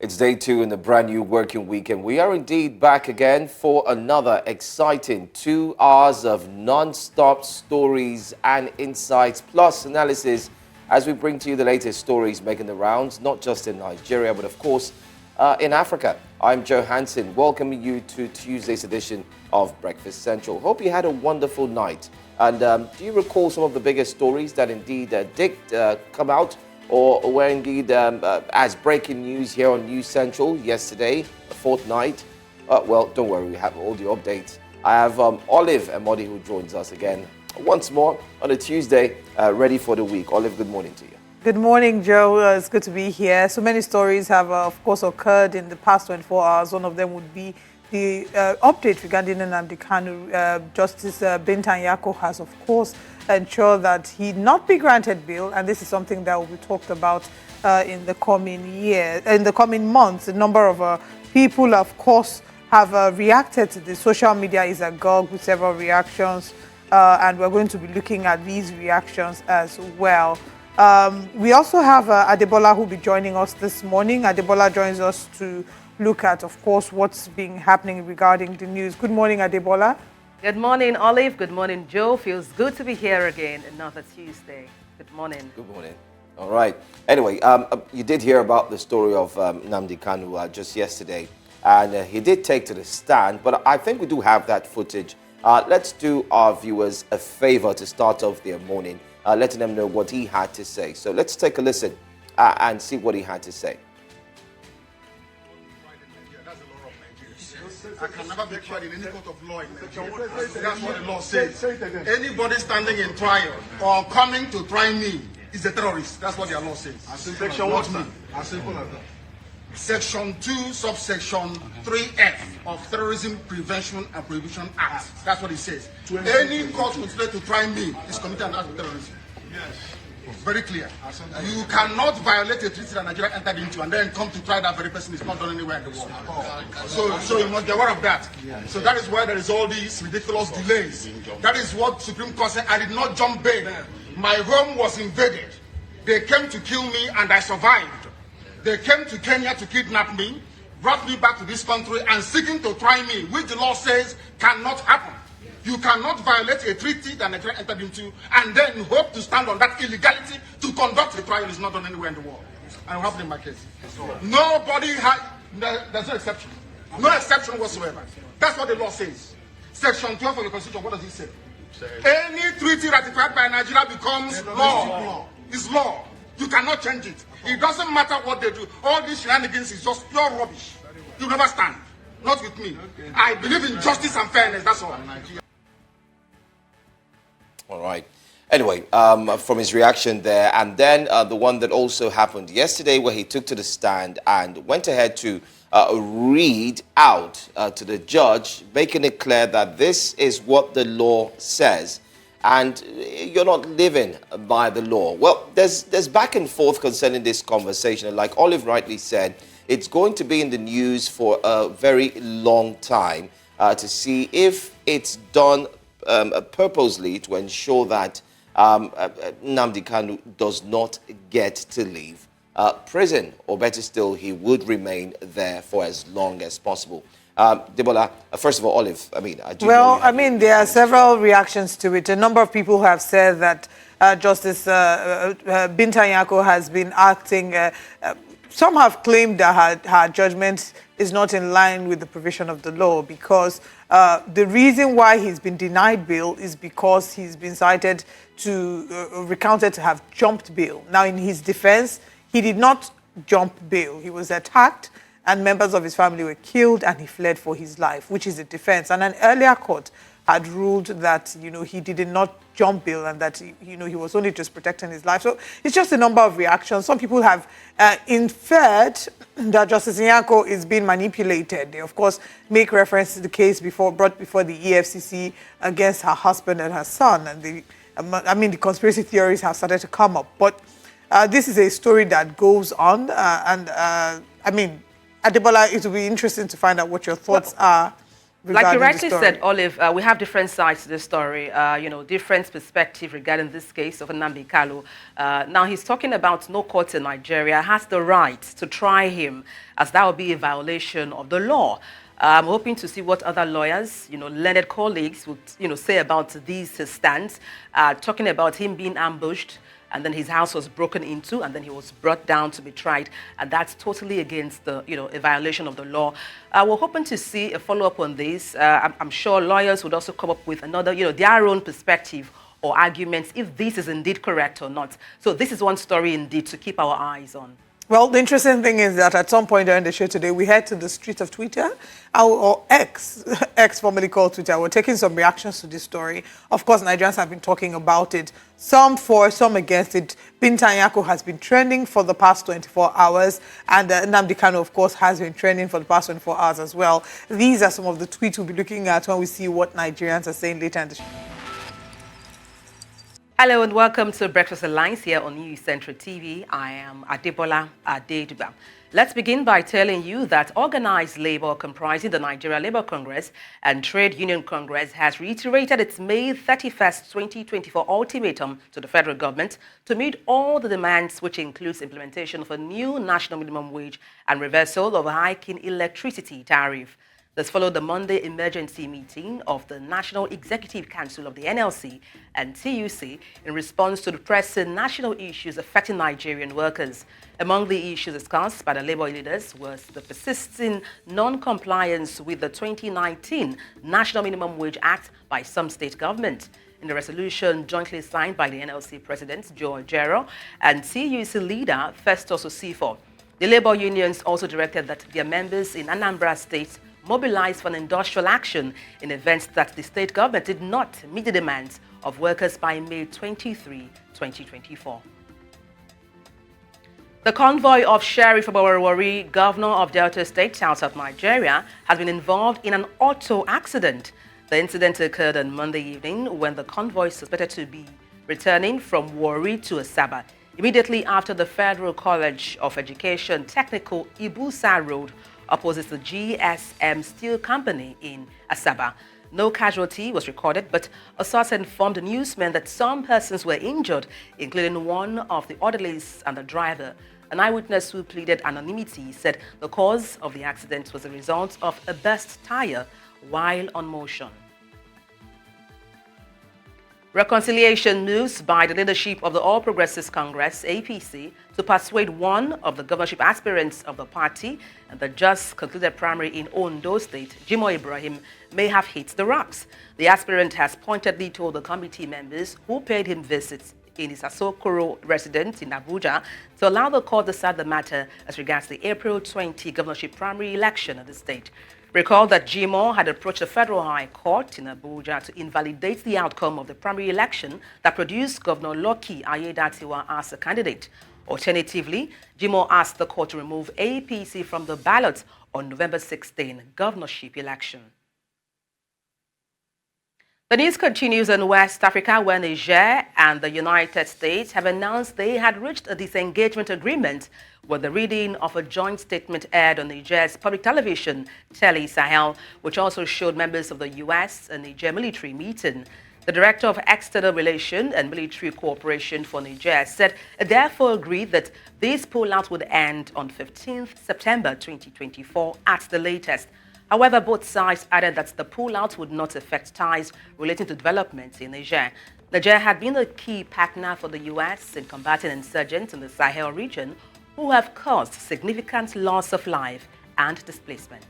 It's day 2 in the brand new working week, and we are indeed back again for another exciting 2 hours of non-stop stories and insights, plus analysis, as we bring to you the latest stories making the rounds, not just in Nigeria, but of course in Africa. I'm Joe Hansen, welcoming you to Tuesday's edition of Breakfast Central. Hope you had a wonderful night. And do you recall some of the biggest stories that indeed did come out or were indeed as breaking news here on News Central yesterday, a fortnight? Well, don't worry, we have all the updates. I have Olive Emodi, who joins us again once more on a Tuesday, ready for the week. Olive, good morning to you. Good morning, Joe. It's good to be here. So many stories have, of course, occurred in the past 24 hours. One of them would be the update regarding Nnamdi Kanu. Justice Binta Nyako has, of course, ensured that he not be granted bail, and this is something that will be talked about in the coming months. A number of people, of course, have reacted to the social media is agog with several reactions, and we're going to be looking at these reactions as well. We also have Adebola, who will be joining us this morning. Adebola joins us to look at, of course, what's been happening regarding the news. Good morning, Adebola. Good morning, Olive. Good morning, Joe. Feels good to be here again, another Tuesday. Good morning. Good morning. All right. Anyway, you did hear about the story of Nnamdi Kanu just yesterday, and he did take to the stand, but I think we do have that footage. Let's do our viewers a favor to start off their morning, letting them know what he had to say. So let's take a listen and see what he had to say. I can never be tried in any court of law in Nigeria. That's what the law says. Anybody standing in trial or coming to try me is a terrorist. That's what their law says. Section what, man? As simple as that. Section 2, subsection 3F of Terrorism Prevention and Prohibition Act. That's what it says. Any court considered to try me is committed an act of terrorism. Yes. Very clear. You cannot violate a treaty that Nigeria entered into and then come to try that very person. It's not done anywhere in the world. So you must be aware of that. So that is why there is all these ridiculous delays. That is what Supreme Court said. I did not jump bail. My home was invaded. They came to kill me and I survived. They came to Kenya to kidnap me, brought me back to this country and seeking to try me, which the law says cannot happen. You cannot violate a treaty that Nigeria entered into and then hope to stand on that illegality to conduct the trial. Is not done anywhere in the world. I will have it in my case. Nobody has, there's no exception. No exception whatsoever. That's what the law says. Section 12 of the Constitution, what does it say? Any treaty ratified by Nigeria becomes law. It's law. You cannot change it. It doesn't matter what they do. All these shenanigans is just pure rubbish. You never stand. Not with me. I believe in justice and fairness. That's all. All right. Anyway, from his reaction there, and then the one that also happened yesterday where he took to the stand and went ahead to read out to the judge, making it clear that this is what the law says and you're not living by the law. Well, there's back and forth concerning this conversation. And like Olive rightly said, it's going to be in the news for a very long time to see if it's done purposely to ensure that Nnamdi Kanu does not get to leave prison, or better still, he would remain there for as long as possible. Debola, first of all, Olive, there are several reactions to it. A number of people have said that Justice Binta Nyako has been acting. Some have claimed that her judgment is not in line with the provision of the law because the reason why he's been denied bail is because he's been cited to, recounted to have jumped bail. Now, in his defense, he did not jump bail. He was attacked and members of his family were killed and he fled for his life, which is a defense. And an earlier court had ruled that, he did not jump bail and that, he was only just protecting his life. So it's just a number of reactions. Some people have inferred that Justice Nyako is being manipulated. They, of course, make reference to the case brought before the EFCC against her husband and her son. And the conspiracy theories have started to come up. But this is a story that goes on. Adebola, it will be interesting to find out what your thoughts are regarding you rightly the story? said, Olive, we have different sides to the story, different perspective regarding this case of Nnamdi Kanu. Now, he's talking about no court in Nigeria has the right to try him, as that would be a violation of the law. I'm hoping to see what other lawyers, learned colleagues would, say about these stands, talking about him being ambushed, and then his house was broken into, and then he was brought down to be tried, and that's totally against the, a violation of the law. We're hoping to see a follow-up on this. I'm sure lawyers would also come up with another, their own perspective or arguments if this is indeed correct or not. So this is one story indeed to keep our eyes on. Well, the interesting thing is that at some point during the show today, we head to the streets of Twitter, or X formerly called Twitter. We're taking some reactions to this story. Of course, Nigerians have been talking about it. Some for, some against it. Binta Nyako has been trending for the past 24 hours, and Nnamdi Kanu, of course, has been trending for the past 24 hours as well. These are some of the tweets we'll be looking at when we see what Nigerians are saying later in the show. Hello and welcome to Breakfast Alliance here on News Central TV. I am Adebola Adeduba. Let's begin by telling you that organized labor comprising the Nigeria Labour Congress and Trade Union Congress has reiterated its May 31st, 2024 ultimatum to the federal government to meet all the demands, which includes implementation of a new national minimum wage and reversal of a hiking electricity tariff. This followed the Monday emergency meeting of the National Executive Council of the NLC and TUC in response to the pressing national issues affecting Nigerian workers. Among the issues discussed by the labor leaders was the persisting non-compliance with the 2019 National Minimum Wage Act by some state governments. In the resolution jointly signed by the NLC President, Joe Ojero, and TUC leader, Festus Osifo, the labor unions also directed that their members in Anambra State mobilized for an industrial action in events that the state government did not meet the demands of workers by May 23, 2024. The convoy of Sheriff Oborevwori, governor of Delta State, south of Nigeria, has been involved in an auto accident. The incident occurred on Monday evening when the convoy suspected to be returning from Warri to Asaba, immediately after the Federal College of Education Technical Ibusa Road opposite the GSM Steel Company in Asaba. No casualty was recorded, but a source informed the newsmen that some persons were injured, including one of the orderlies and the driver. An eyewitness who pleaded anonymity said the cause of the accident was a result of a burst tire while on motion. Reconciliation moves by the leadership of the All Progressives Congress, APC, to persuade one of the governorship aspirants of the party and the just concluded primary in Ondo State, Jimoh Ibrahim, may have hit the rocks. The aspirant has pointedly told the committee members who paid him visits in his Asokoro residence in Abuja to allow the court to decide the matter as regards the April 20 governorship primary election of the state. Recall that Jimoh had approached the Federal High Court in Abuja to invalidate the outcome of the primary election that produced Governor Lucky Ayedatiwa as a candidate. Alternatively, Jimoh asked the court to remove APC from the ballot on November 16 governorship election. The news continues in West Africa, where Niger and the United States have announced they had reached a disengagement agreement with the reading of a joint statement aired on Niger's public television, Tele Sahel, which also showed members of the U.S. and Niger military meeting. The Director of External Relations and Military Cooperation for Niger said it therefore agreed that this pullout would end on 15th September 2024 at the latest. However, both sides added that the pullout would not affect ties relating to developments in Niger. Niger had been a key partner for the U.S. in combating insurgents in the Sahel region who have caused significant loss of life and displacement.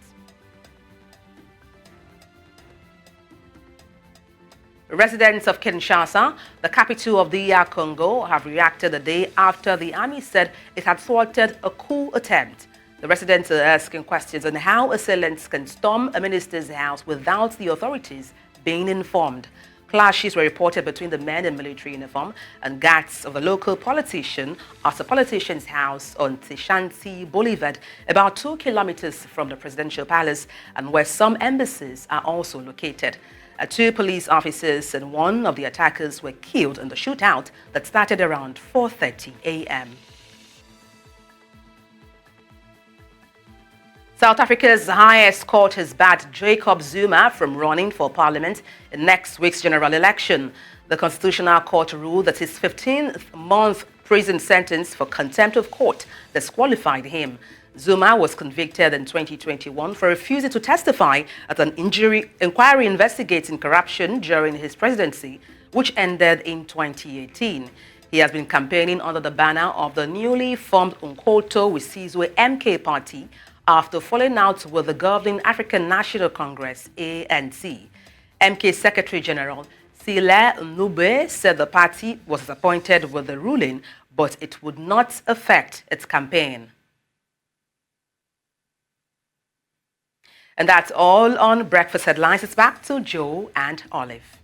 Residents of Kinshasa, the capital of the DR Congo, have reacted the day after the army said it had thwarted a coup attempt. The residents are asking questions on how assailants can storm a minister's house without the authorities being informed. Clashes were reported between the men in military uniform and guards of the local politician at the politician's house on Tishanti Boulevard, about 2 kilometers from the presidential palace, and where some embassies are also located. 2 police officers and one of the attackers were killed in the shootout that started around 4:30 a.m. South Africa's highest court has barred Jacob Zuma from running for parliament in next week's general election. The Constitutional Court ruled that his 15-month prison sentence for contempt of court disqualified him. Zuma was convicted in 2021 for refusing to testify at an inquiry investigating corruption during his presidency, which ended in 2018. He has been campaigning under the banner of the newly formed Umkhonto weSizwe MK party after falling out with the governing African National Congress, ANC. MK Secretary General Sile Nnube said the party was disappointed with the ruling, but it would not affect its campaign. And that's all on Breakfast Headlines. It's back to Joe and Olive.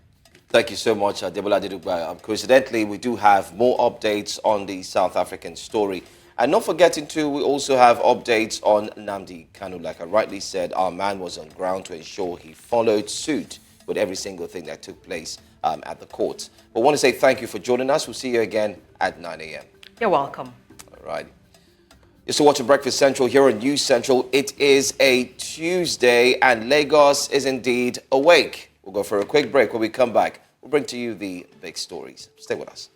Thank you so much, Debola Adedugba. Coincidentally, we do have more updates on the South African story. And not forgetting too, we also have updates on Nnamdi Kanu. Like I rightly said, our man was on ground to ensure he followed suit with every single thing that took place at the court. But I want to say thank you for joining us. We'll see you again at 9 a.m. You're welcome. All right. You're still watching Breakfast Central here on News Central. It is a Tuesday and Lagos is indeed awake. We'll go for a quick break. When we come back, we'll bring to you the big stories. Stay with us.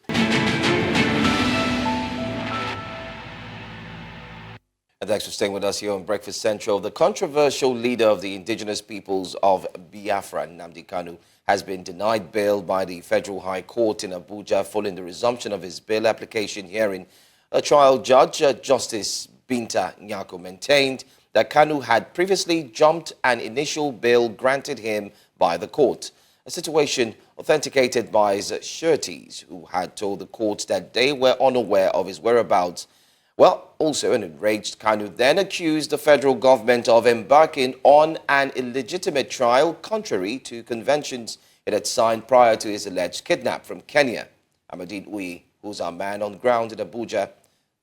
And thanks for staying with us here on Breakfast Central. The controversial leader of the indigenous peoples of Biafra, Nnamdi Kanu, has been denied bail by the Federal High Court in Abuja following the resumption of his bail application hearing. A trial judge, Justice Binta Nyako, maintained that Kanu had previously jumped an initial bail granted him by the court, a situation authenticated by his sureties, who had told the court that they were unaware of his whereabouts. Well, also an enraged Kanu then accused the federal government of embarking on an illegitimate trial contrary to conventions it had signed prior to his alleged kidnap from Kenya. Amadine Uyi, who's our man on ground in Abuja,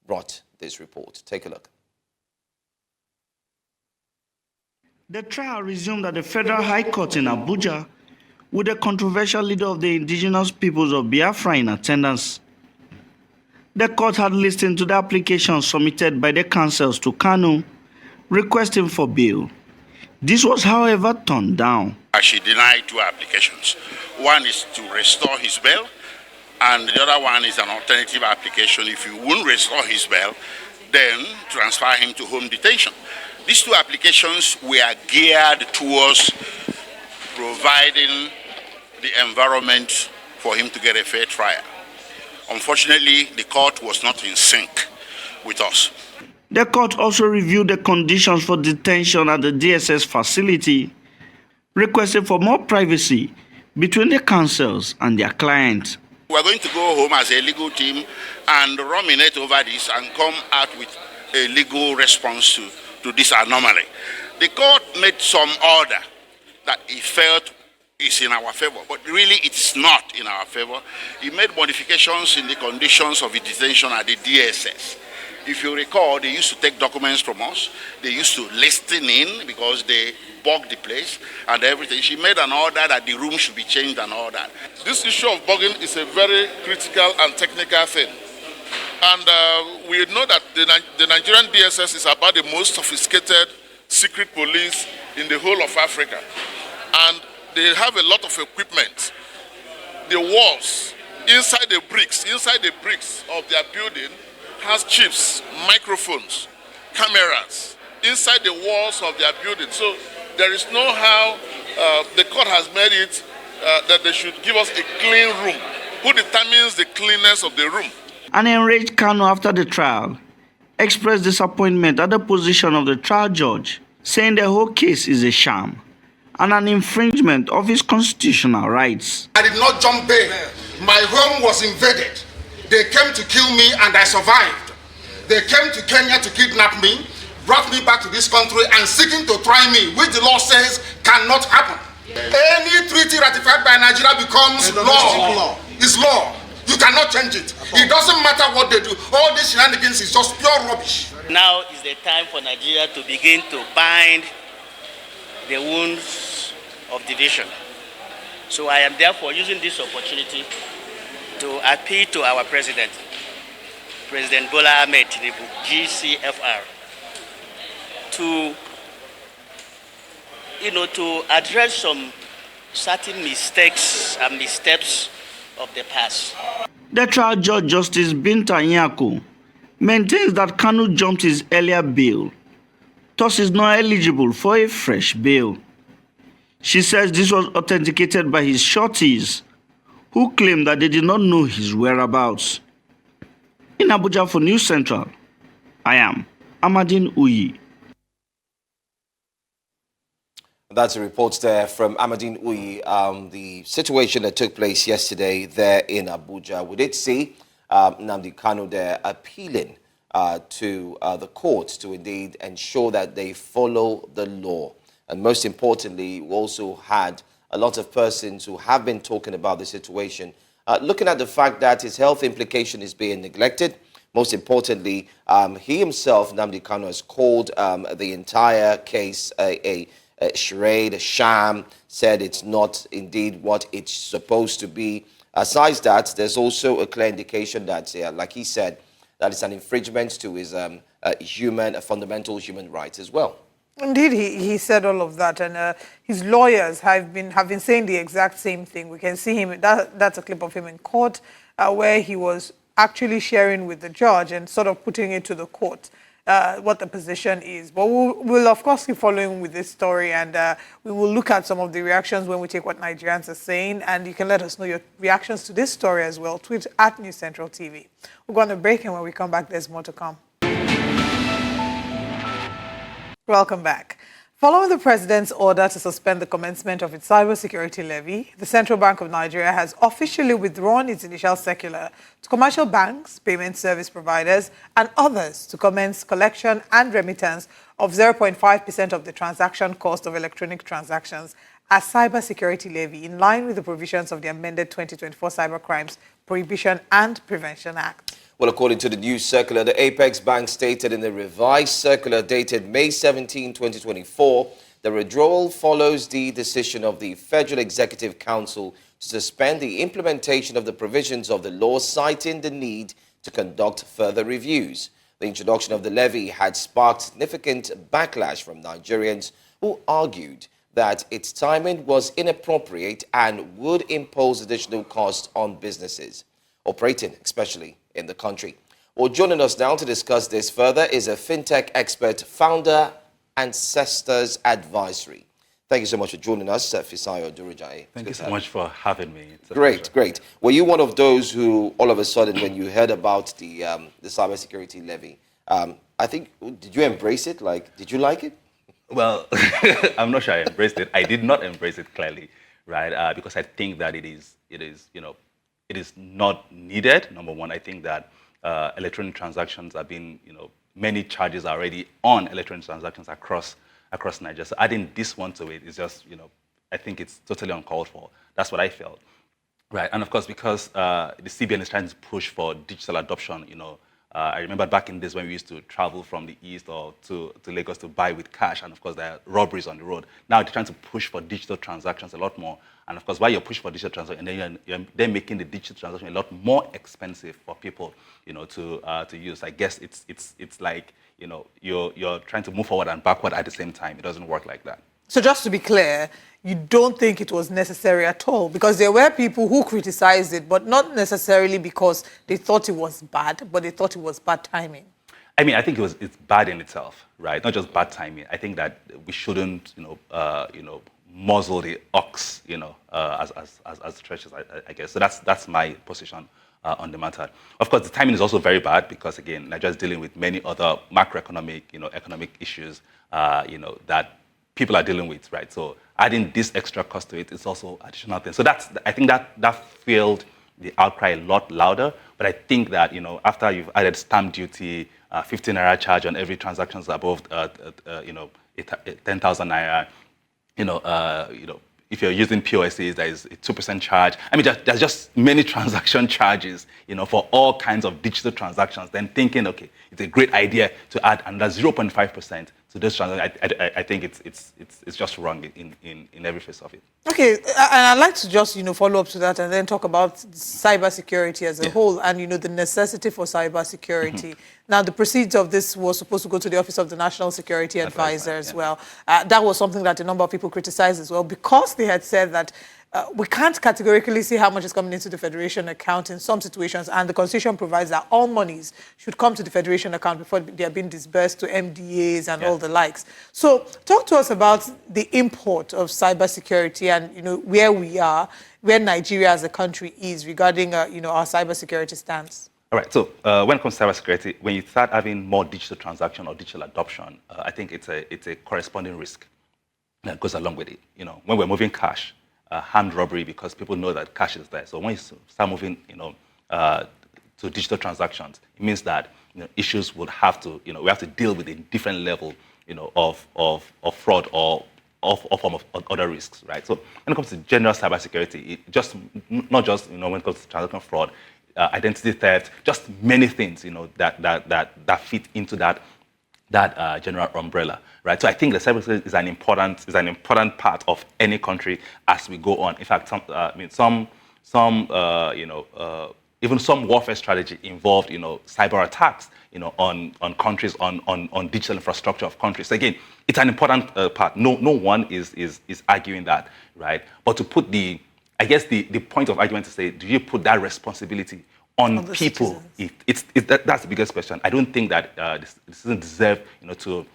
brought this report. Take a look. The trial resumed at the Federal High Court in Abuja with the controversial leader of the indigenous peoples of Biafra in attendance. The court had listened to the applications submitted by the counsels to Kanu, requesting for bail. This was, however, turned down. She denied two applications. One is to restore his bail, and the other one is an alternative application. If you won't restore his bail, then transfer him to home detention. These two applications were geared towards providing the environment for him to get a fair trial. Unfortunately, the court was not in sync with us. The court also reviewed the conditions for detention at the DSS facility, requesting for more privacy between the counsels and their clients. We're going to go home as a legal team and ruminate over this and come out with a legal response to this anomaly. The court made some order that he felt is in our favor, but really it's not in our favor. He made modifications in the conditions of the detention at the DSS. If you recall, they used to take documents from us. They used to listen in because they bugged the place and everything. She made an order that the room should be changed and all that. This issue of bugging is a very critical and technical thing. And we know that the Nigerian DSS is about the most sophisticated secret police in the whole of Africa. And they have a lot of equipment. The walls, inside the bricks of their building has chips, microphones, cameras, inside the walls of their building. So there is no how the court has made it that they should give us a clean room. Who determines the cleanness of the room? An enraged Kanu after the trial expressed disappointment at the position of the trial judge, saying the whole case is a sham and an infringement of his constitutional rights. I did not jump bail. My home was invaded. They came to kill me and I survived. They came to Kenya to kidnap me, brought me back to this country and seeking to try me, which the law says cannot happen. Any treaty ratified by Nigeria becomes law. It's law. You cannot change it. It doesn't matter what they do. All these shenanigans is just pure rubbish. Now is the time for Nigeria to begin to bind the wounds of division. So I am therefore using this opportunity to appeal to our president, President Bola Ahmed Tinubu, GCFR, to to address some certain mistakes and missteps of the past. The trial judge Justice Binta Nyako maintains that Kanu jumped his earlier bail, thus is not eligible for a fresh bail. She says this was authenticated by his shorties, who claim that they did not know his whereabouts. In Abuja for News Central, I am Amadine Uyi. That's a report there from Amadine Uyi, the situation that took place yesterday there in Abuja. We did see Nnamdi Kanu there appealing to the courts to indeed ensure that they follow the law. And most importantly, we also had a lot of persons who have been talking about the situation, looking at the fact that his health implication is being neglected. Most importantly, he himself, Nnamdi Kanu, has called the entire case a charade, a sham, said it's not indeed what it's supposed to be. Aside that, there's also a clear indication that, like he said, that it's an infringement to his fundamental human rights as well. Indeed, he said all of that, and his lawyers have been saying the exact same thing. We can see him, that's a clip of him in court, where he was actually sharing with the judge and sort of putting it to the court what the position is. But we'll of course keep following with this story, and we will look at some of the reactions when we take what Nigerians are saying, and you can let us know your reactions to this story as well. Tweet at News Central TV. We're going to break, and when we come back, there's more to come. Welcome back. Following the president's order to suspend the commencement of its cybersecurity levy, the Central Bank of Nigeria has officially withdrawn its initial circular to commercial banks, payment service providers, and others to commence collection and remittance of 0.5% of the transaction cost of electronic transactions as cybersecurity levy, in line with the provisions of the amended 2024 Cybercrimes Prohibition and Prevention Act. Well, according to the news circular, the Apex Bank stated in the revised circular dated May 17, 2024, the withdrawal follows the decision of the Federal Executive Council to suspend the implementation of the provisions of the law, citing the need to conduct further reviews. The introduction of the levy had sparked significant backlash from Nigerians who argued that its timing was inappropriate and would impose additional costs on businesses operating, especially in the country. Well, joining us now to discuss this further is a fintech expert, founder, Ancestors Advisory. Thank you so much for joining us, Fisayo Durujai. Thank you so much for having me. Great. Were you one of those who, all of a sudden, when you heard about the cybersecurity levy, I think, did you embrace it? Like, did you like it? Well, I'm not sure I embraced it. I did not embrace it clearly, right? Because I think that it is not needed. Number one, I think that electronic transactions have been, many charges are already on electronic transactions across Nigeria. So adding this one to it is just, I think it's totally uncalled for. That's what I felt, right? And of course, because the CBN is trying to push for digital adoption, I remember back in days when we used to travel from the east or to Lagos to buy with cash, and of course there are robberies on the road. Now they're trying to push for digital transactions a lot more, and of course while you're pushing for digital transactions, and then you're making the digital transaction a lot more expensive for people, to use. I guess it's like you're trying to move forward and backward at the same time. It doesn't work like that. So just to be clear, you don't think it was necessary at all? Because there were people who criticized it, but not necessarily because they thought it was bad, but they thought it was bad timing. I mean, I think it's bad in itself, right? Not just bad timing. I think that we shouldn't, muzzle the ox, as treasures, I guess. So that's my position on the matter. Of course, the timing is also very bad because, again, Nigeria is dealing with many other macroeconomic, economic issues, that people are dealing with, right? So adding this extra cost to it is also additional thing. So I think that fueled the outcry a lot louder. But I think that, after you've added stamp duty, 15 naira charge on every transaction above, 10,000 naira, if you're using POSs, there is a 2% charge. I mean, there's just many transaction charges, for all kinds of digital transactions. Then thinking, okay, it's a great idea to add another 0.5% to this transaction. I think it's just wrong in every phase of it. Okay, and I'd like to just follow up to that and then talk about cybersecurity as a whole, and the necessity for cybersecurity. Now, the proceeds of this was supposed to go to the Office of the National Security Advisor as well. That was something that a number of people criticized as well, because they had said that we can't categorically see how much is coming into the Federation account in some situations, and the Constitution provides that all monies should come to the Federation account before they are being disbursed to MDAs and all the likes. So talk to us about the import of cybersecurity and, you know, where we are, where Nigeria as a country is regarding, you know, our cybersecurity stance. All right, so when it comes to cybersecurity, when you start having more digital transaction or digital adoption, I think it's a corresponding risk that goes along with it. You know, when we're moving cash, armed robbery, because people know that cash is there. So when you start moving, you know, to digital transactions, it means that, you know, issues would have to, you know, we have to deal with a different level, you know, of fraud or form of other risks, right? So when it comes to general cybersecurity, it just not just, you know, when it comes to transaction fraud, identity theft, just many things, you know, that fit into that general umbrella, right? So I think the cybersecurity is an important part of any country as we go on. In fact, even some warfare strategy involved, you know, cyber attacks, you know, on countries, on digital infrastructure of countries. So again, it's an important part. No one is arguing that, right? But to put the point of argument to say, do you put that responsibility on people? That's the biggest question. I don't think that this doesn't deserve, you know, to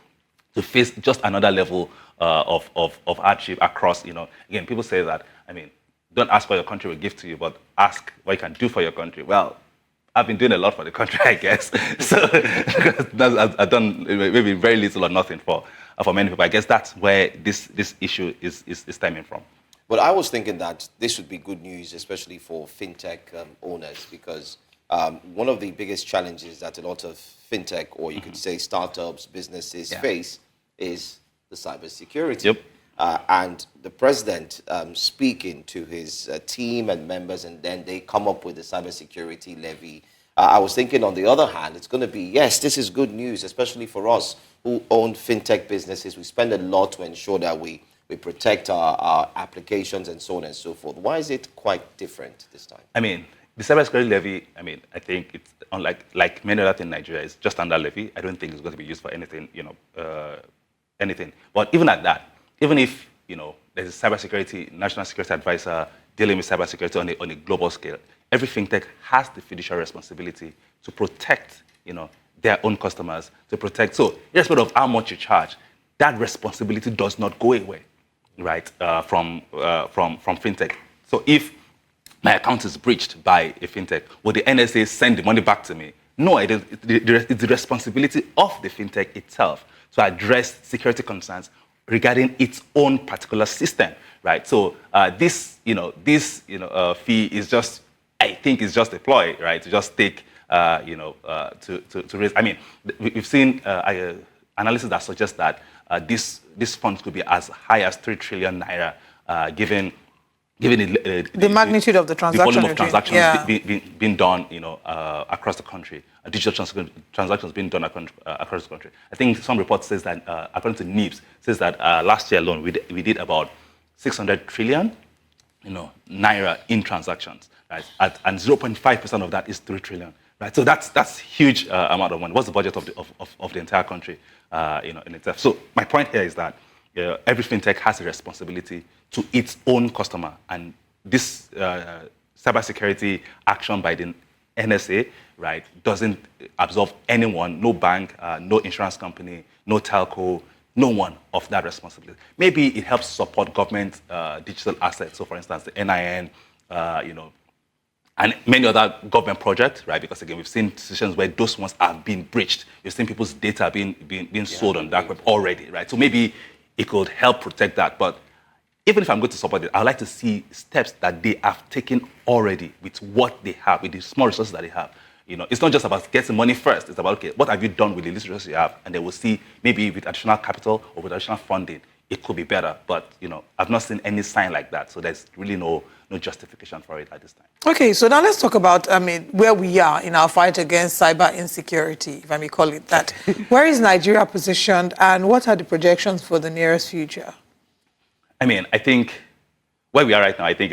face just another level of hardship across, you know. Again, people say that, I mean, don't ask what your country will give to you, but ask what you can do for your country. Well, I've been doing a lot for the country, I guess. So I've done maybe very little or nothing for many people. I guess that's where this issue is stemming from. But I was thinking that this would be good news, especially for fintech owners, because one of the biggest challenges that a lot of fintech, or you could say startups, businesses face is the cybersecurity. Yep. And the president speaking to his team and members, and then they come up with the cybersecurity levy. I was thinking, on the other hand, it's going to be, yes, this is good news, especially for us who own fintech businesses. We spend a lot to ensure that we protect our applications and so on and so forth. Why is it quite different this time? I mean, the cybersecurity levy, I mean, I think it's like many other things in Nigeria, it's just under levy. I don't think it's going to be used for anything, you know, anything. But even at that, even if, you know, there's a cybersecurity, national security advisor dealing with cybersecurity on a global scale, every fintech has the fiduciary responsibility to protect, you know, their own customers, to protect. So irrespective of how much you charge, that responsibility does not go away, right, from fintech. So if my account is breached by a fintech, will the NSA send the money back to me? No, it's the responsibility of the fintech itself to address security concerns regarding its own particular system, right? So this fee is just, I think, is just a ploy, right, to just take, to raise. I mean, we've seen analysis that suggests that these funds could be as high as 3 trillion naira, given the magnitude of the transaction, the volume of transactions being done, you know, across the country, digital transactions being done across the country. I think some reports says that, according to NIBS, says that last year alone we did about 600 trillion, you know, naira in transactions, right? And 0.5% of that is 3 trillion, right? So that's huge amount of money. What's the budget of the entire country, you know, in itself? So my point here is that every fintech has a responsibility to its own customer, and this cybersecurity action by the NSA, right, doesn't absolve anyone, no bank, no insurance company, no telco, no one of that responsibility. Maybe it helps support government digital assets. So, for instance, the NIN, you know, and many other government projects, right? Because again, we've seen situations where those ones have been breached. We've seen people's data being sold on dark web already, right? So maybe it could help protect that. But even if I'm going to support it, I'd like to see steps that they have taken already with what they have, with the small resources that they have. You know, it's not just about getting money first. It's about, okay, what have you done with the little resources you have? And they will see maybe with additional capital or with additional funding, it could be better. But, you know, I've not seen any sign like that. So there's really no justification for it at this time. Okay, so now let's talk about, I mean, where we are in our fight against cyber insecurity, if I may call it that. Where is Nigeria positioned, and what are the projections for the nearest future? I mean, I think where we are right now, I think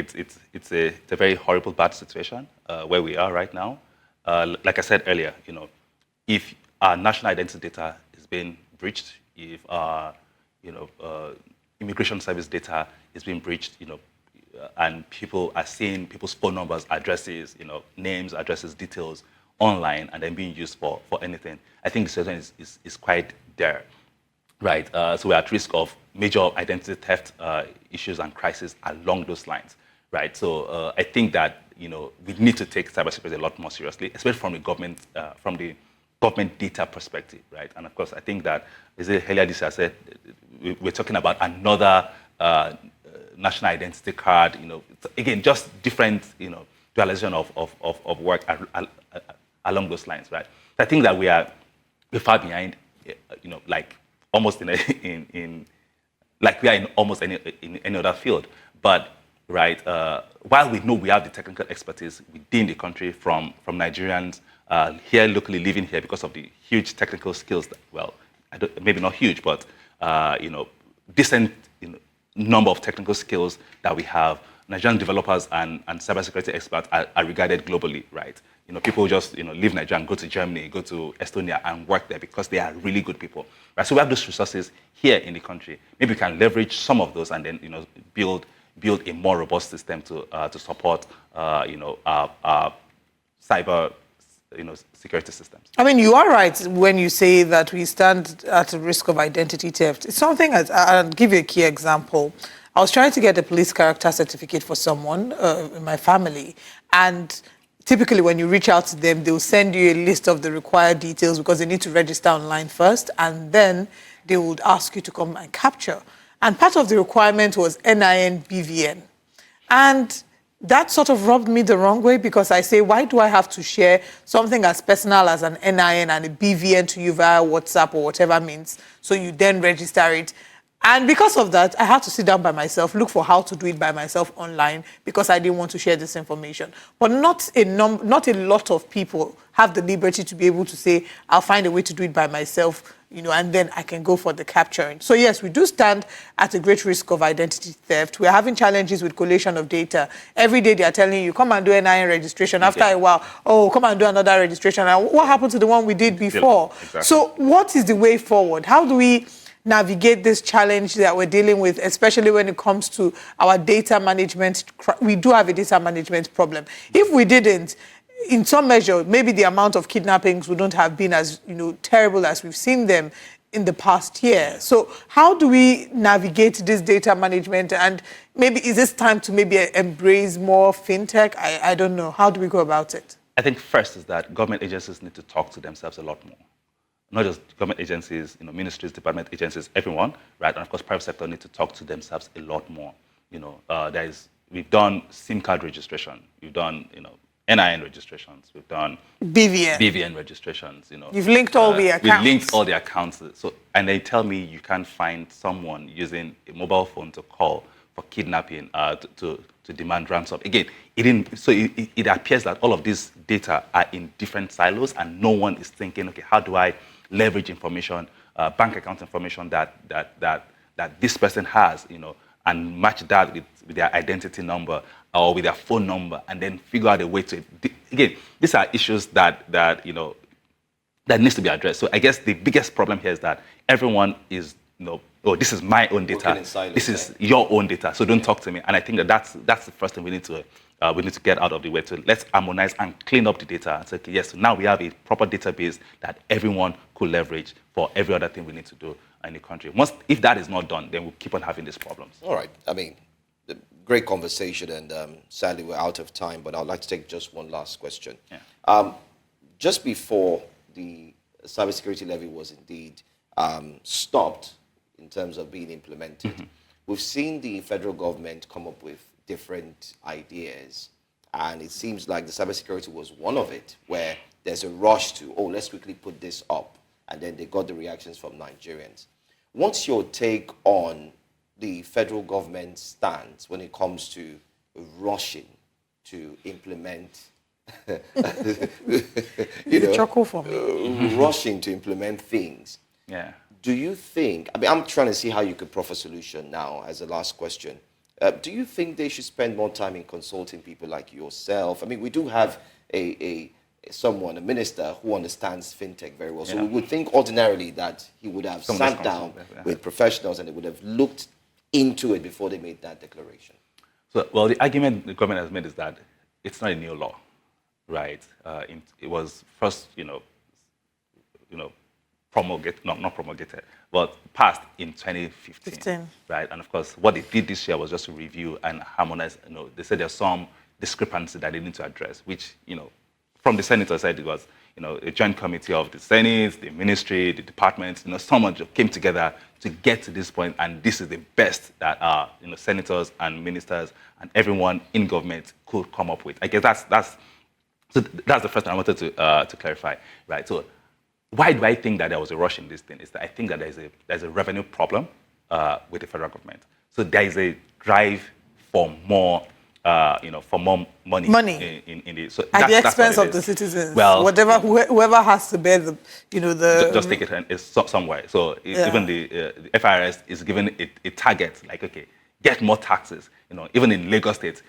it's a very horrible, bad situation where we are right now. Like I said earlier, you know, if our national identity data is being breached, if immigration service data is being breached, and people are seeing people's phone numbers, addresses, names, addresses, details online, and then being used for anything, I think the situation is quite there, right? So we're at risk of major identity theft issues and crises along those lines, right? So I think that we need to take cybersecurity a lot more seriously, especially from the government data perspective, right? And of course, I think that earlier this year I said we're talking about another national identity card. Again, just different dualization of work along those lines, right? So I think that we're far behind, like almost like we are in almost any other field, but. Right. While we know we have the technical expertise within the country from Nigerians here locally living here because of the huge technical skills, maybe not huge, but decent number of technical skills that we have. Nigerian developers and cybersecurity experts are regarded globally, right? People just leave Nigeria and go to Germany, go to Estonia and work there because they are really good people, right? So we have those resources here in the country. Maybe we can leverage some of those and then build a more robust system to support our cyber security systems. I mean, you are right when you say that we stand at the risk of identity theft. It's something I'll give you a key example. I was trying to get a police character certificate for someone in my family, and typically when you reach out to them, they'll send you a list of the required details because they need to register online first, and then they would ask you to come and capture. And part of the requirement was NIN BVN. And that sort of rubbed me the wrong way because I say, why do I have to share something as personal as an NIN and a BVN to you via WhatsApp or whatever means, so you then register it? And because of that, I had to sit down by myself, look for how to do it by myself online because I didn't want to share this information. But not a lot of people have the liberty to be able to say, I'll find a way to do it by myself, and then I can go for the capturing. So yes, we do stand at a great risk of identity theft. We're having challenges with collation of data. Every day they are telling you, come and do NIN registration. After a while, come and do another registration. And what happened to the one we did before? Exactly. So what is the way forward? How do we navigate this challenge that we're dealing with, especially when it comes to our data management? We do have a data management problem. If we didn't, in some measure, maybe the amount of kidnappings wouldn't have been as terrible as we've seen them in the past year. So how do we navigate this data management? And maybe is this time to maybe embrace more fintech? I don't know. How do we go about it? I think first is that government agencies need to talk to themselves a lot more. Not just government agencies, ministries, department agencies, everyone, right? And of course, private sector need to talk to themselves a lot more. We've done SIM card registration, we've done, NIN registrations, we've done BVN registrations. You've linked all the accounts. We've linked all the accounts. So, and they tell me you can't find someone using a mobile phone to call for kidnapping to demand ransom. Again, it appears that all of these data are in different silos, and no one is thinking, okay, how do I leverage information, bank account information that this person has, and match that with their identity number or with their phone number, and then figure out a way to. Again, these are issues that needs to be addressed. So I guess the biggest problem here is that everyone is, this is my own data. This is your own data. So don't talk to me. And I think that's the first thing we need to get out of the way. So let's harmonize and clean up the data and say, okay, yes, so now we have a proper database that everyone could leverage for every other thing we need to do in the country. If that is not done, then we'll keep on having these problems. All right. I mean, great conversation, and sadly we're out of time, but I'd like to take just one last question. Yeah. Just before the cybersecurity levy was indeed stopped in terms of being implemented, we've seen the federal government come up with different ideas, and it seems like the cybersecurity was one of it, where there's a rush to, let's quickly put this up, and then they got the reactions from Nigerians. What's your take on the federal government stance when it comes to rushing to implement, chuckle for me. Rushing to implement things? Yeah. Do you think, I'm trying to see how you could proffer a solution now as a last question. Do you think they should spend more time in consulting people like yourself? I mean, we do have a someone, a minister who understands fintech very well. So Yeah. we would think ordinarily that he would have Someone sat down responsible, with professionals and they would have looked into it before they made that declaration. So, well, the argument the government has made is that it's not a new law, right? It was first, promulgated, not promulgated, but passed in 2015, right? And of course, what they did this year was just to review and harmonize. They said there's some discrepancy that they need to address, which, from the senator side, it was, a joint committee of the Senate, the ministry, the departments, someone came together to get to this point, and this is the best that senators and ministers and everyone in government could come up with. I guess that's the first thing I wanted to clarify, right? So why do I think that there was a rush in this thing? Is that I think that there's a revenue problem with the federal government. So there is a drive for more for more money in the so at the expense of the citizens. Well, whoever has to bear the just take it and it's somewhere. So even the FIRS is given a target, like, okay, get more taxes. Even in Lagos State,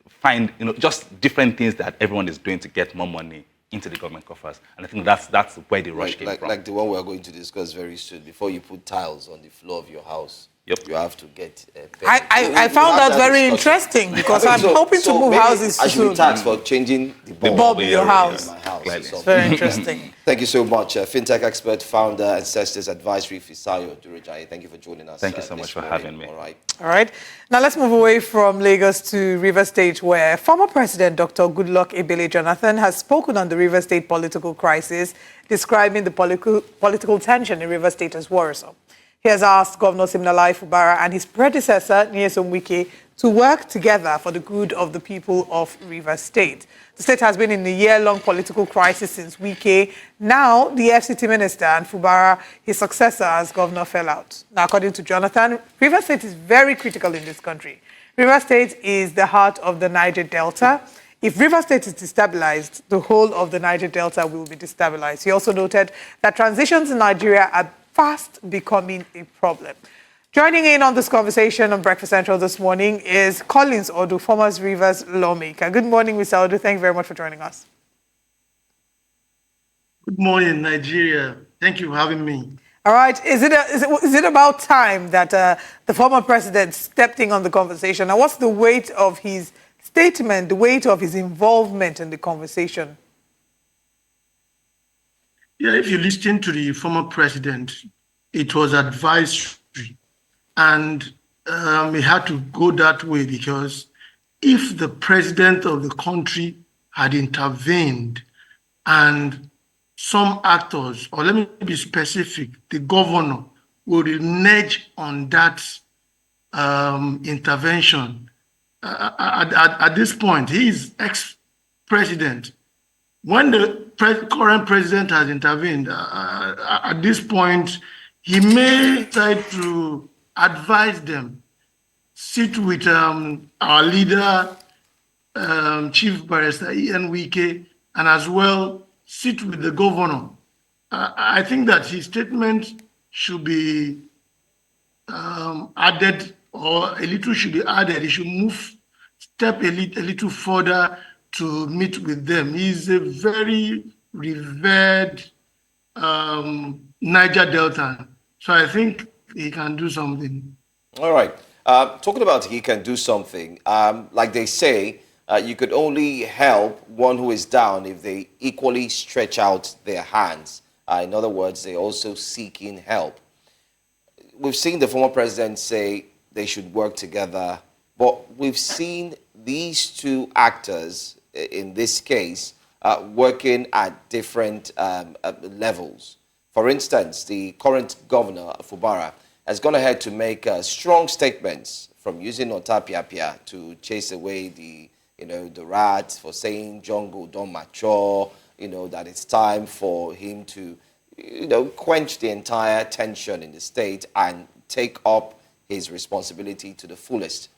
find just different things that everyone is doing to get more money into the government coffers. And I think that's where the rush came from. Like the one we're going to discuss very soon. Before you put tiles on the floor of your house, you have to get a permit. I found that very interesting because I'm hoping to move houses I should soon. be taxed for changing the bulb in your house. In my house. It's very interesting. Thank you so much. FinTech expert, founder, Ancestors Advisory, Fisayo Durejai. Thank you for joining us. Thank you so much for having me. All right. All right. Now let's move away from Lagos to Rivers State, where former President Dr. Goodluck Ebele Jonathan has spoken on the Rivers State political crisis, describing the political tension in Rivers State as worrisome. He has asked Governor Siminalayi Fubara and his predecessor, Nyesom Wike, to work together for the good of the people of Rivers State. The state has been in a year-long political crisis since Wike. Now, the FCT minister and Fubara, his successor as governor, fell out. Now, according to Jonathan, Rivers State is very critical in this country. Rivers State is the heart of the Niger Delta. If Rivers State is destabilized, the whole of the Niger Delta will be destabilized. He also noted that transitions in Nigeria are fast becoming a problem. Joining in on this conversation on Breakfast Central this morning is Collins Odu, former Rivers lawmaker. Good morning, Mr. Odu. Thank you very much for joining us. Good morning, Nigeria. Thank you for having me. All right. Is it about time that the former president stepped in on the conversation? And what's the weight of his statement, the weight of his involvement in the conversation? Yeah, if you listen to the former president, it was advisory. And he had to go that way because if the president of the country had intervened and some actors, or let me be specific, the governor would renege on that intervention. At this point, he is ex-president. When the current president has intervened, at this point, he may try to advise them, sit with our leader, Chief Barrister Ian Wike, and as well sit with the governor. I think that his statement should be added, or a little should be added. He should step a little further to meet with them. He's a very revered Niger Delta. So I think he can do something. All right. Talking about he can do something, like they say, you could only help one who is down if they equally stretch out their hands. In other words, they're also seeking help. We've seen the former president say they should work together, but we've seen these two actors, in this case, working at different levels. For instance, the current governor, Fubara, has gone ahead to make strong statements from using Otapiapia to chase away the rats, for saying jungle don't mature, that it's time for him to, quench the entire tension in the state and take up his responsibility to the fullest.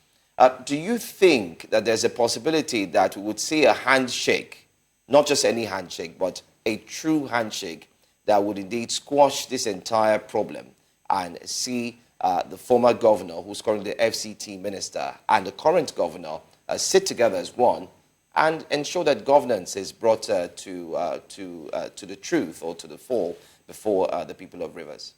Do you think that there's a possibility that we would see a handshake, not just any handshake, but a true handshake that would indeed squash this entire problem and see the former governor, who's currently the FCT minister, and the current governor sit together as one and ensure that governance is brought to the truth or to the fore before the people of Rivers?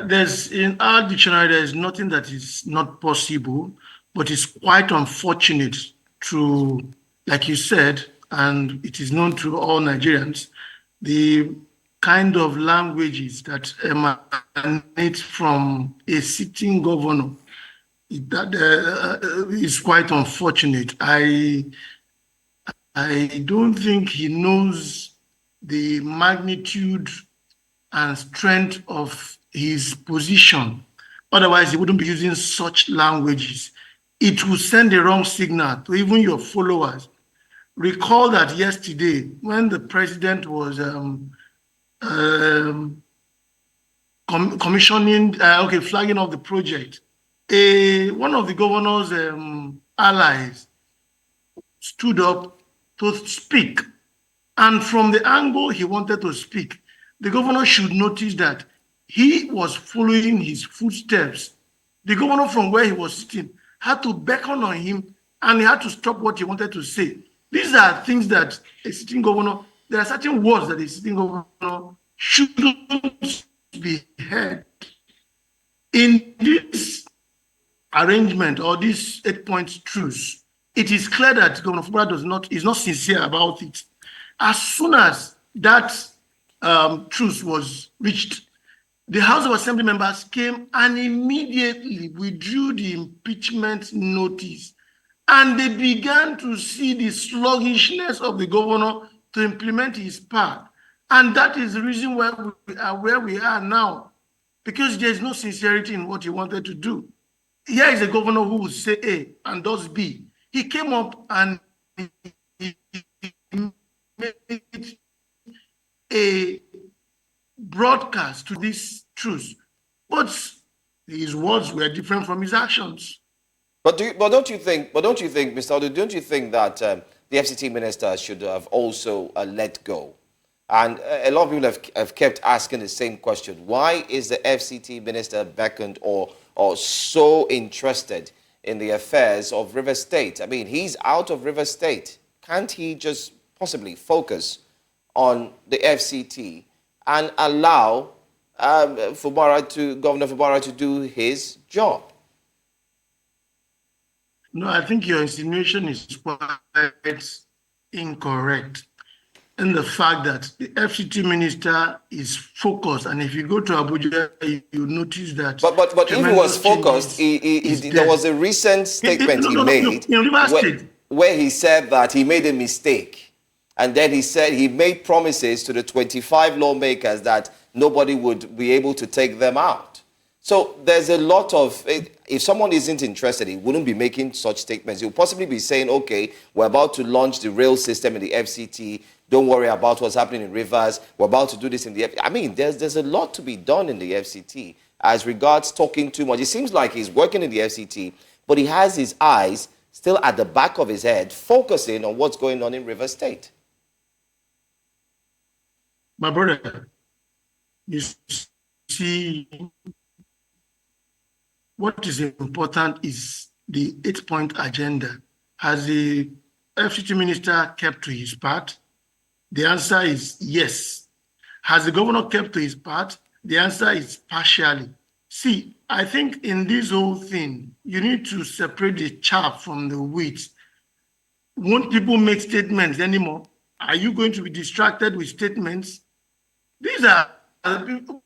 There's in our dictionary, there is nothing that is not possible, but it's quite unfortunate to, like you said, and it is known to all Nigerians, the kind of languages that emanate from a sitting governor. That is quite unfortunate. I don't think he knows the magnitude and strength of his position. Otherwise, he wouldn't be using such languages. It will send a wrong signal to even your followers. Recall that yesterday, when the president was commissioning, flagging off the project, one of the governor's allies stood up to speak. And from the angle he wanted to speak, the governor should notice that he was following his footsteps. The governor, from where he was sitting, had to beckon on him, and he had to stop what he wanted to say. These are things that a sitting governor, there are certain words that a sitting governor shouldn't be heard. In this arrangement or this 8-point truce, it is clear that Governor Oborevwori is not sincere about it. As soon as that truce was reached, the House of Assembly members came and immediately withdrew the impeachment notice, and they began to see the sluggishness of the governor to implement his part. And that is the reason why we are where we are now, because there is no sincerity in what he wanted to do. Here is a governor who would say A and does B. He came up and he made a broadcast to this truth, but his words were different from his actions. But don't you think, Mr. Odu, don't you think that the FCT minister should have also let go? And a lot of people have kept asking the same question. Why is the FCT minister beckoned or so interested in the affairs of River State? I mean, he's out of River State. Can't he just possibly focus on the FCT and allow Governor Fubara to do his job? No, I think your insinuation is quite incorrect in the fact that the FCT minister is focused, and if you go to Abuja, you notice that. But if he was focused, there was a recent statement he made where he said that he made a mistake, and then he said he made promises to the 25 lawmakers that nobody would be able to take them out. So there's a lot of, if someone isn't interested, he wouldn't be making such statements. He'll possibly be saying, okay, we're about to launch the rail system in the FCT. Don't worry about what's happening in Rivers. We're about to do this in the FCT. I mean, there's a lot to be done in the FCT as regards talking too much. It seems like he's working in the FCT, but he has his eyes still at the back of his head, focusing on what's going on in River State. My brother, you see, what is important is the 8-point agenda. Has the FCT minister kept to his part? The answer is yes. Has the governor kept to his part? The answer is partially. See, I think in this whole thing, you need to separate the chaff from the wheat. Won't people make statements anymore? Are you going to be distracted with statements? These are people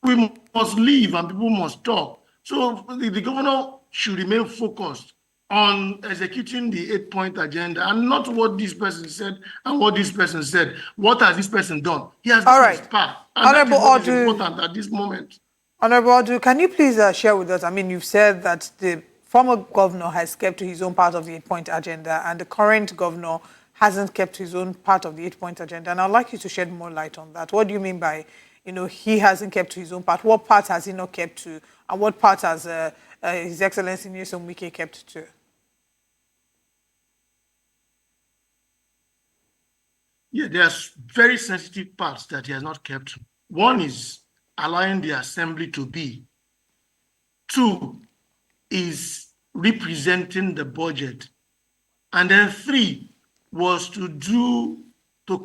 we must leave and people must talk. So the governor should remain focused on executing the 8-point agenda and not what this person said and what this person said. What has this person done? He has done his part. And Honorable that is what is important at this moment. Honorable Odu, can you please share with us? I mean, you've said that the former governor has kept to his own part of the 8-point agenda and the current governor hasn't kept his own part of the 8-point agenda. And I'd like you to shed more light on that. What do you mean by, he hasn't kept to his own part? What part has he not kept to? And what part has His Excellency Nyesom Wike kept to? Yeah, there's very sensitive parts that he has not kept. One is allowing the assembly to be. Two is representing the budget. And then 3 was to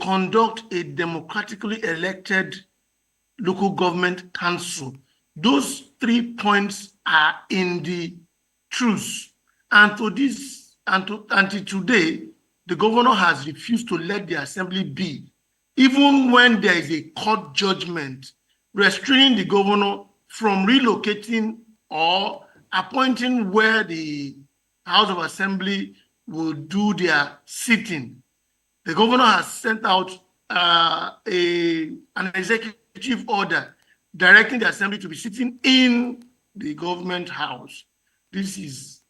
conduct a democratically elected local government council. Those 3 points are in the truce. And until today, the governor has refused to let the assembly be, even when there is a court judgment restraining the governor from relocating or appointing where the House of Assembly will do their sitting. The governor has sent out an executive order directing the assembly to be sitting in the government house. This is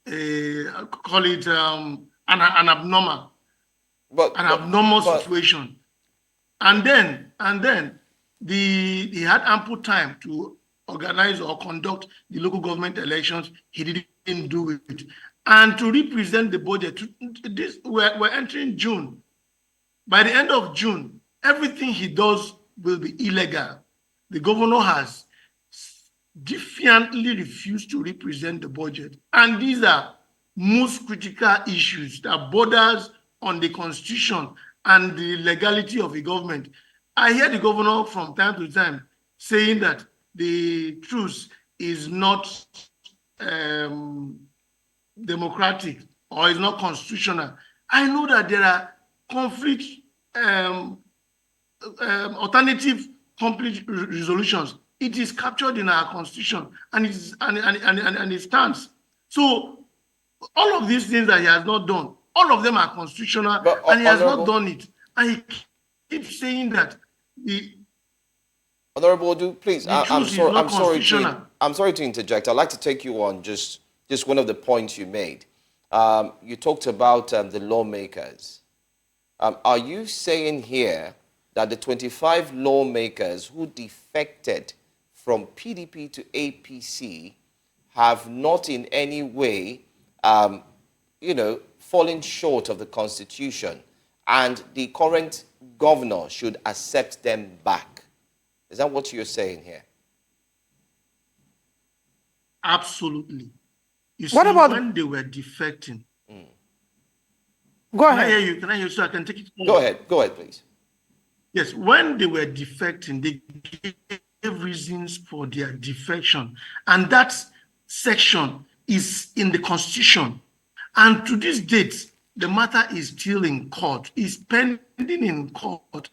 call it an abnormal, situation. And then he had ample time to organize or conduct the local government elections. He didn't do it. And to represent the budget, we're entering June. By the end of June, everything he does will be illegal. The governor has defiantly refused to represent the budget. And these are most critical issues that borders on the constitution and the legality of a government. I hear the governor from time to time saying that the truce is not democratic or is not constitutional. I know that there are conflict, alternative conflict resolutions. It is captured in our constitution and it stands. So all of these things that he has not done, all of them are constitutional, and he has not done it. And he keeps saying that the Honorable Odu, please. I'm sorry to interject. I'd like to take you on just one of the points you made. You talked about the lawmakers. Are you saying here that the 25 lawmakers who defected from PDP to APC have not in any way, fallen short of the Constitution, and the current governor should accept them back? Is that what you're saying here? Absolutely. You what see, about when they were defecting? Go ahead. Can I hear you so I can take it forward? Go ahead, please. Yes, when they were defecting, they gave reasons for their defection. And that section is in the Constitution. And to this date, the matter is still in court, is pending in court.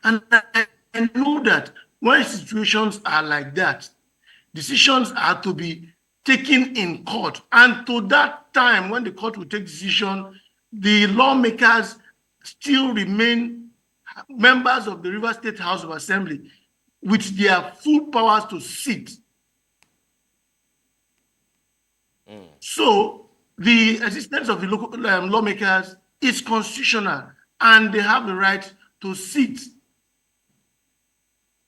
And I know that when situations are like that, decisions are to be taken in court. And to that time, when the court will take decision, the lawmakers still remain members of the River State House of Assembly with their full powers to sit. So the existence of the local lawmakers is constitutional, and they have the right to sit.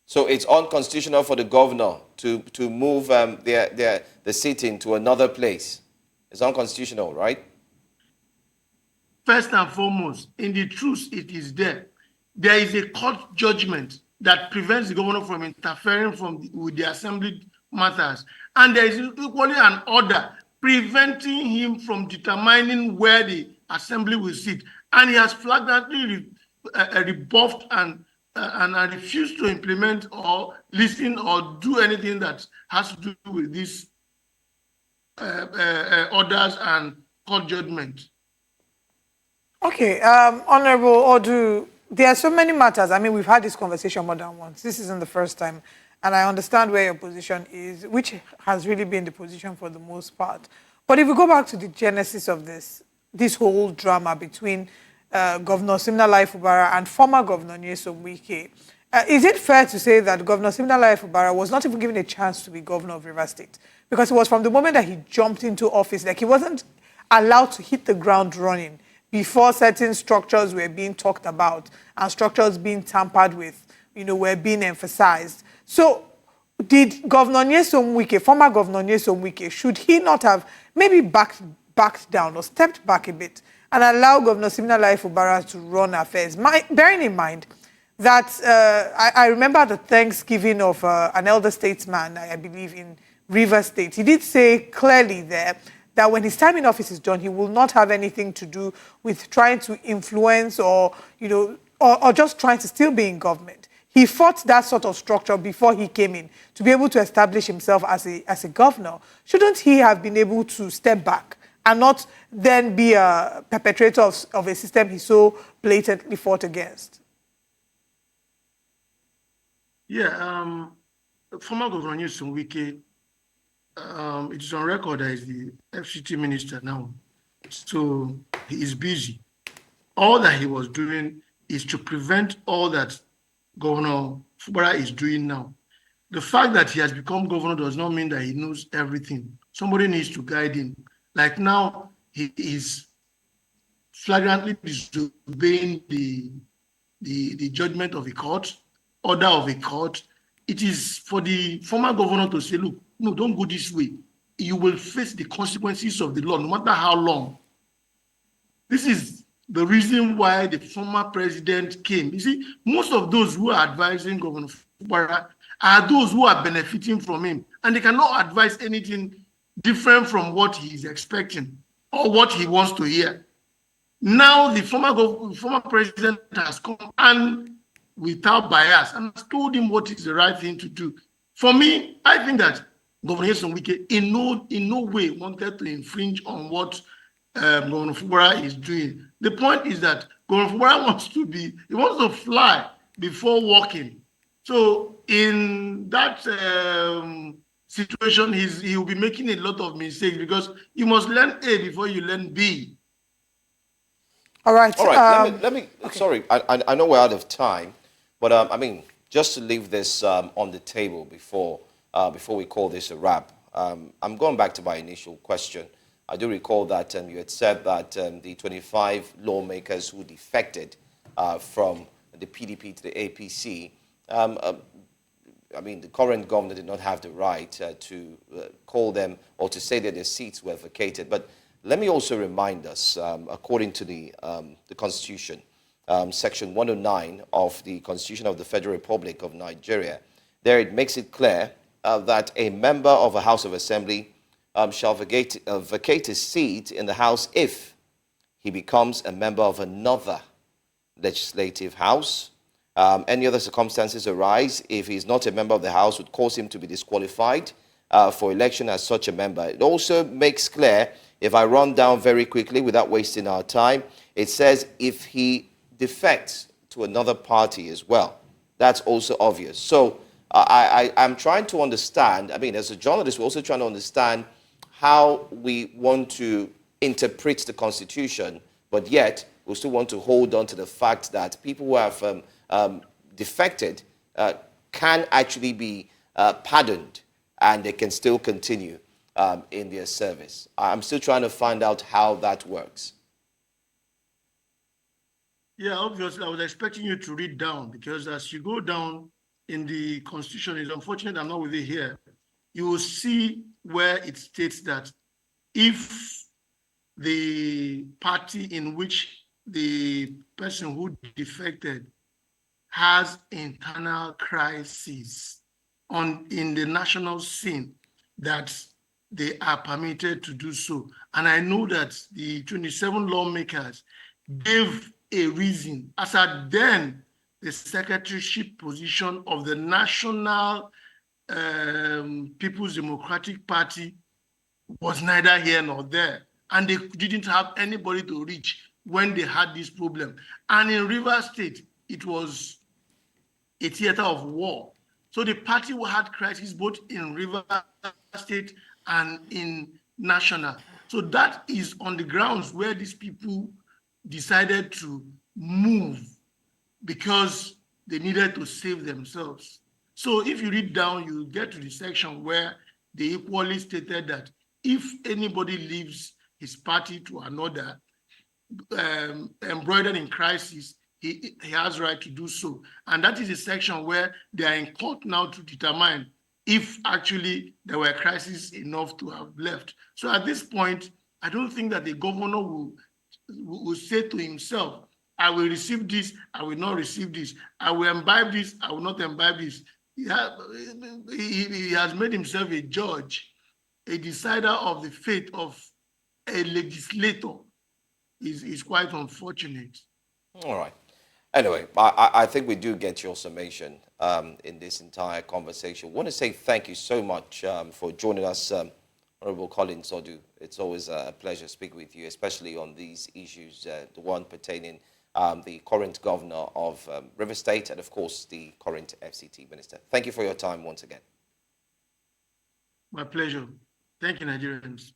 So it's unconstitutional for the governor to move the sitting to another place. It's unconstitutional, right? First and foremost, in the truth, it is there. There is a court judgment that prevents the governor from interfering with the assembly matters. And there is equally an order preventing him from determining where the assembly will sit. And he has flagrantly rebuffed and refused to implement or listen or do anything that has to do with these orders and court judgment. Okay, Honorable Odu, there are so many matters. I mean, we've had this conversation more than once. This isn't the first time. And I understand where your position is, which has really been the position for the most part. But if we go back to the genesis of this whole drama between Governor Siminalayi Fubara and former Governor Nyesom Wike, is it fair to say that Governor Siminalayi Fubara was not even given a chance to be governor of Rivers State? Because it was from the moment that he jumped into office, like he wasn't allowed to hit the ground running before certain structures were being talked about and structures being tampered with, were being emphasized. So did Governor Nyesom Wike, former Governor Nyesom Wike, should he not have maybe backed down or stepped back a bit and allow Governor Siminalayi Fubara to run affairs? Bearing in mind that I remember the Thanksgiving of an elder statesman, I believe, in Rivers State. He did say clearly there that when his time in office is done, he will not have anything to do with trying to influence or, or just trying to still be in government. He fought that sort of structure before he came in to be able to establish himself as a governor. Shouldn't he have been able to step back and not then be a perpetrator of a system he so blatantly fought against? Yeah, former Governor Nyesom Wike, it is on record as the FCT minister now. So he is busy. All that he was doing is to prevent all that Governor Fubara is doing now. The fact that he has become governor does not mean that he knows everything. Somebody needs to guide him. Like now, he is flagrantly disobeying the judgment of a court, order of a court. It is for the former governor to say, look, no, don't go this way. You will face the consequences of the law, no matter how long. This is the reason why the former president came. You see, most of those who are advising Governor Fubara are those who are benefiting from him, and they cannot advise anything different from what he is expecting or what he wants to hear. Now the former president has come and without bias and has told him what is the right thing to do. For me, I think that Governor Nyesom Wike in no way wanted to infringe on what Governor Fubara is doing. The point is that Governor Fubara wants to fly before walking. So in that situation, he will be making a lot of mistakes because you must learn A before you learn B. All right. Let me. Okay. Sorry, I know we're out of time, but I mean, just to leave this on the table before we call this a wrap. I'm going back to my initial question. I do recall that you had said that the 25 lawmakers who defected from the PDP to the APC. I mean, the current governor did not have the right to call them or to say that their seats were vacated. But let me also remind us, according to the Constitution, Section 109 of the Constitution of the Federal Republic of Nigeria, there it makes it clear that a member of a House of Assembly shall vacate his seat in the House if he becomes a member of another legislative house. Any other circumstances arise if he is not a member of the House would cause him to be disqualified for election as such a member. It also makes clear, if I run down very quickly without wasting our time, it says if he defects to another party as well. That's also obvious. So I'm trying to understand, I mean, as a journalist, we're also trying to understand how we want to interpret the Constitution, but yet we still want to hold on to the fact that people who have defected can actually be pardoned and they can still continue in their service. I'm still trying to find out how that works. Yeah, obviously, I was expecting you to read down because as you go down in the Constitution, it's unfortunate I'm not with you here, you will see where it states that if the party in which the person who defected has internal crises in the national scene, that they are permitted to do so. And I know that the 27 lawmakers gave a reason. As at then, the secretaryship position of the National People's Democratic Party was neither here nor there. And they didn't have anybody to reach when they had this problem. And in Rivers State, it was a theater of war. So the party had crisis both in Rivers State and in National. So that is on the grounds where these people decided to move because they needed to save themselves. So if you read down, you get to the section where they equally stated that if anybody leaves his party to another, embroidered in crisis, he has right to do so. And that is a section where they are in court now to determine if actually there were crises enough to have left. So at this point, I don't think that the governor will say to himself, I will receive this, I will not receive this. I will imbibe this, I will not imbibe this. he has made himself a judge, a decider of the fate of a legislator. Is quite unfortunate. All right. Anyway, I think we do get your summation in this entire conversation. I want to say thank you so much for joining us, Honorable Colin Sodu. It's always a pleasure speaking with you, especially on these issues, the one pertaining the current governor of River State and, of course, the current FCT minister. Thank you for your time once again. My pleasure. Thank you, Nigerians.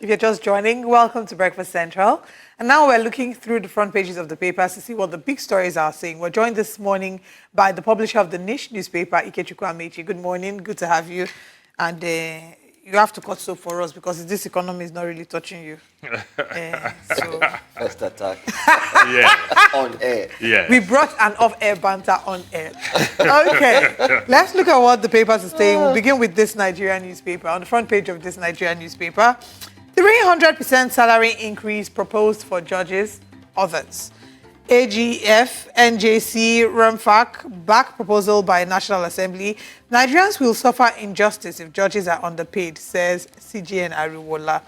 If you're just joining, welcome to Breakfast Central. And now we're looking through the front pages of the papers to see what the big stories are saying. We're joined this morning by the publisher of the Niche newspaper, Ikechukwu Amechi. Good morning. Good to have you. And you have to cut soap for us because this economy is not really touching you. So First attack Yeah. on air. Yeah. we brought an off-air banter on air. Okay, let's look at what the papers are saying. We'll begin with this Nigerian newspaper. On the front page of this Nigerian newspaper, 300% salary increase proposed for judges, others. AGF, NJC, RMFAC, back proposal by National Assembly. Nigerians will suffer injustice if judges are underpaid, says CGN Ariwola.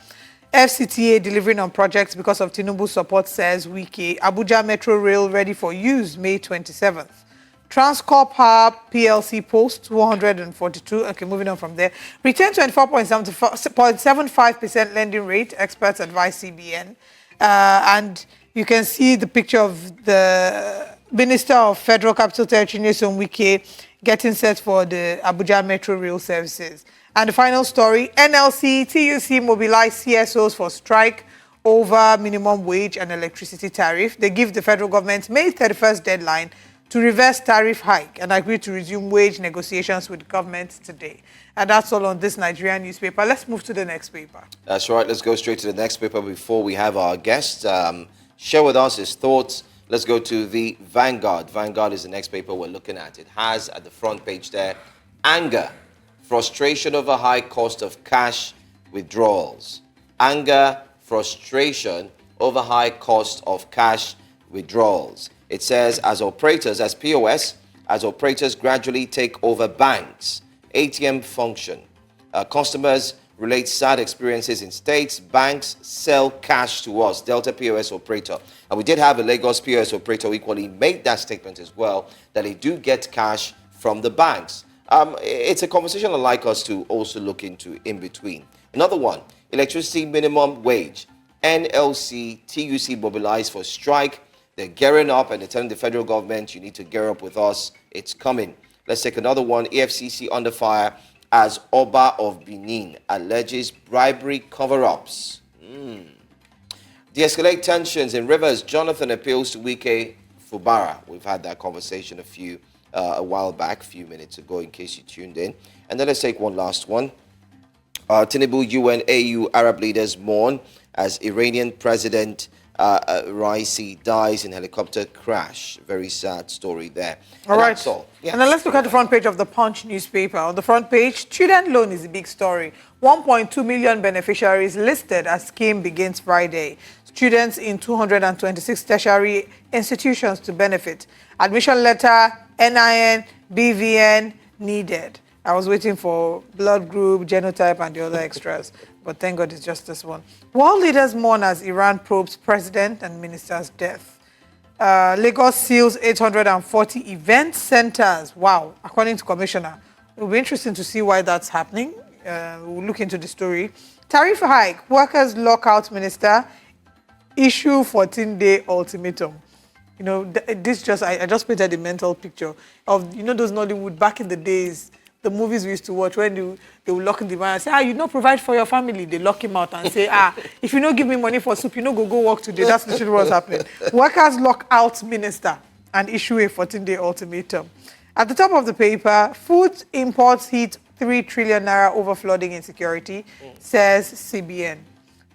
FCTA delivering on projects because of Tinubu support, says Wike. Abuja Metro Rail ready for use May 27th. Transcorp Power PLC post 142. Okay, moving on from there. Return 24.75% lending rate, experts advise CBN. And you can see the picture of the Minister of Federal Capital Territory, Nyesom Wike, getting set for the Abuja Metro Rail services. And the final story, NLC, TUC mobilize CSOs for strike over minimum wage and electricity tariff. They give the federal government May 31st deadline to reverse tariff hike and agree to resume wage negotiations with the government today. And that's all on this Nigerian newspaper. Let's move to the next paper. That's right. Let's go straight to the next paper before we have our guest share with us his thoughts. Let's go to the Vanguard. Vanguard is the next paper we're looking at. It has at the front page there, anger, frustration over high cost of cash withdrawals. Anger, frustration over high cost of cash withdrawals. It says, as operators gradually take over banks, ATM function. Customers relate sad experiences in states. Banks sell cash to us, Delta POS operator. And we did have a Lagos POS operator equally make that statement as well, that they do get cash from the banks. It's a conversation I'd like us to also look into in between. Another one, electricity minimum wage. NLC, TUC mobilized for strike. They're gearing up and they're telling the federal government, you need to gear up with us. It's coming. Let's take another one. EFCC under fire as Oba of Benin alleges bribery cover-ups. De-escalate tensions in Rivers. Jonathan appeals to Wike Fubara. We've had that conversation a while back, a few minutes ago, in case you tuned in. And then let's take one last one. Tinubu, UN, AU, Arab leaders mourn as Iranian President Raisi dies in helicopter crash. Very sad story there. All right. That's all. Yeah. And then let's look at the front page of the Punch newspaper. On the front page, student loan is a big story. 1.2 million beneficiaries listed as scheme begins Friday. Students in 226 tertiary institutions to benefit. Admission letter, NIN, BVN needed. I was waiting for blood group, genotype, and the other extras. But thank God it's just this one. World leaders mourn as Iran probes president and minister's death. Lagos seals 840 event centers. Wow, according to Commissioner. It will be interesting to see why that's happening. We'll look into the story. Tariff hike. Workers lockout minister issue 14-day ultimatum. You know, I just painted a mental picture of, you know, those Nollywood back in the days, the movies we used to watch when they will lock in the man and say, you don't provide for your family. They lock him out and say, if you don't give me money for soup, you don't go work today. That's literally what's happening. Workers lock out minister and issue a 14-day ultimatum. At the top of the paper, food imports hit 3 trillion naira over flooding insecurity, says CBN.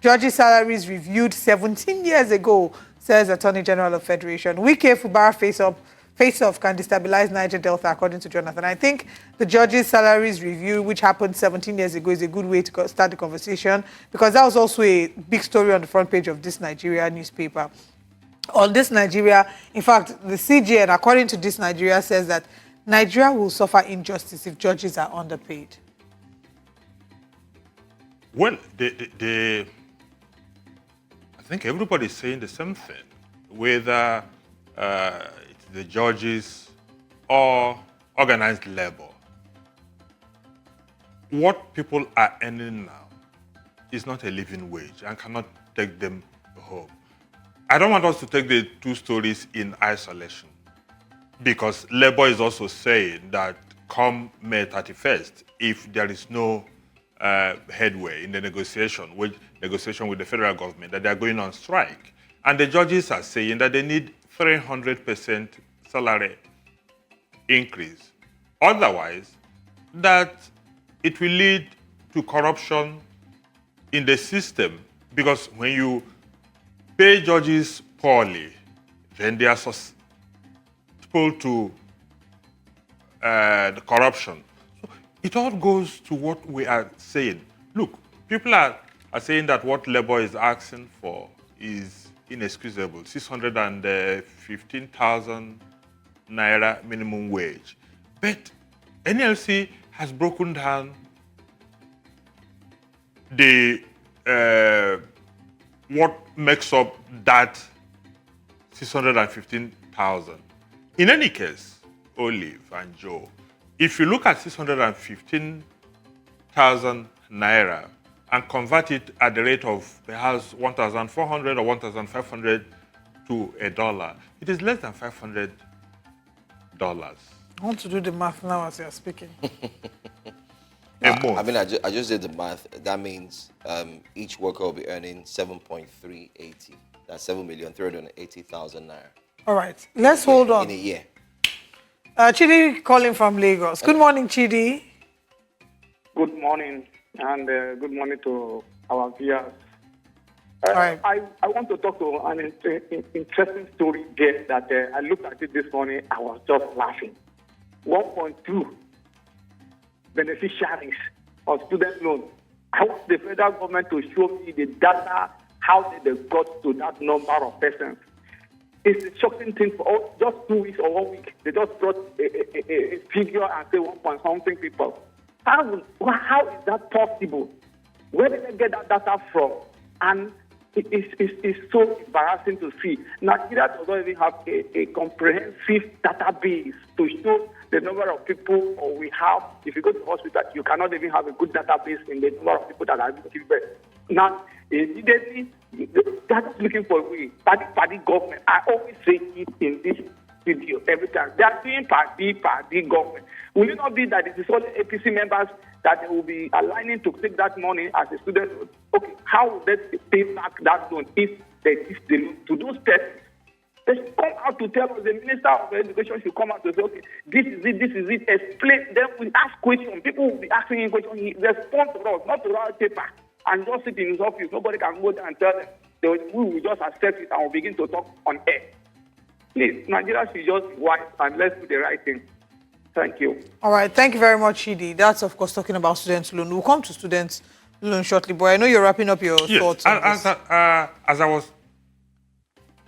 Judges' salaries reviewed 17 years ago, says Attorney General of Federation. Wike Fubara face-off can destabilize Niger Delta, according to Jonathan. I think the judges' salaries review, which happened 17 years ago, is a good way to start the conversation, because that was also a big story on the front page of this Nigeria newspaper. on this Nigeria. In fact, the CGN, according to this Nigeria, says that Nigeria will suffer injustice if judges are underpaid. Well, I think everybody is saying the same thing, whether it's the judges or organized labor. What people are earning now is not a living wage and cannot take them home. I don't want us to take the two stories in isolation, because labor is also saying that come May 31st, if there is no headway in the negotiation with the federal government, that they are going on strike. And the judges are saying that they need 300% salary increase. Otherwise, that it will lead to corruption in the system, because when you pay judges poorly, then they are susceptible to the corruption. So it all goes to what we are saying. Look, people are saying that what labor is asking for is inexcusable. 615,000 naira minimum wage. But NLC has broken down the what makes up that 615,000. In any case, Olive and Joe, if you look at 615,000 naira and convert it at the rate of perhaps 1,400 or 1,500 to a dollar, it is less than $500. I want to do the math now as you're speaking. I mean, I just did the math. That means each worker will be earning 7.380. That's 7,380,000 naira. All right, let's hold on. In a year. Chidi calling from Lagos. Good morning, Chidi. Good morning, and good morning to our viewers. Right. I want to talk to an interesting story there that I looked at it this morning. I was just laughing. 1.2 beneficiaries of student loans. I want the federal government to show me the data, how they got to that number of persons. It's a shocking thing for just 2 weeks or 1 week. They just brought a figure and say 1 point something people. How is that possible? Where did they get that data from? And it's so embarrassing to see. Nigeria does not even have a comprehensive database to show the number of people we have. If you go to the hospital, you cannot even have a good database in the number of people that are giving birth. Now, immediately, that is looking for a way. Party government. I always say it in this video every time. They are doing party government. Will it not be that it is all APC members that they will be aligning to take that money as a student loan? Okay, how will they pay back that loan if they give the loan to those persons? They should come out to tell us. The Minister of Education should come out to say, okay, this is it. Explain. Then we ask questions. People will be asking him questions. He responds to us, not to write paper and just sit in his office. Nobody can go there and tell them. We will just accept it and we'll begin to talk on air. Please, Nigeria should just be wise and let's do the right thing. Thank you. All right, thank you very much, Chidi. That's, of course, talking about student loan. We'll come to student loan shortly, but I know you're wrapping up your thoughts on this. As I was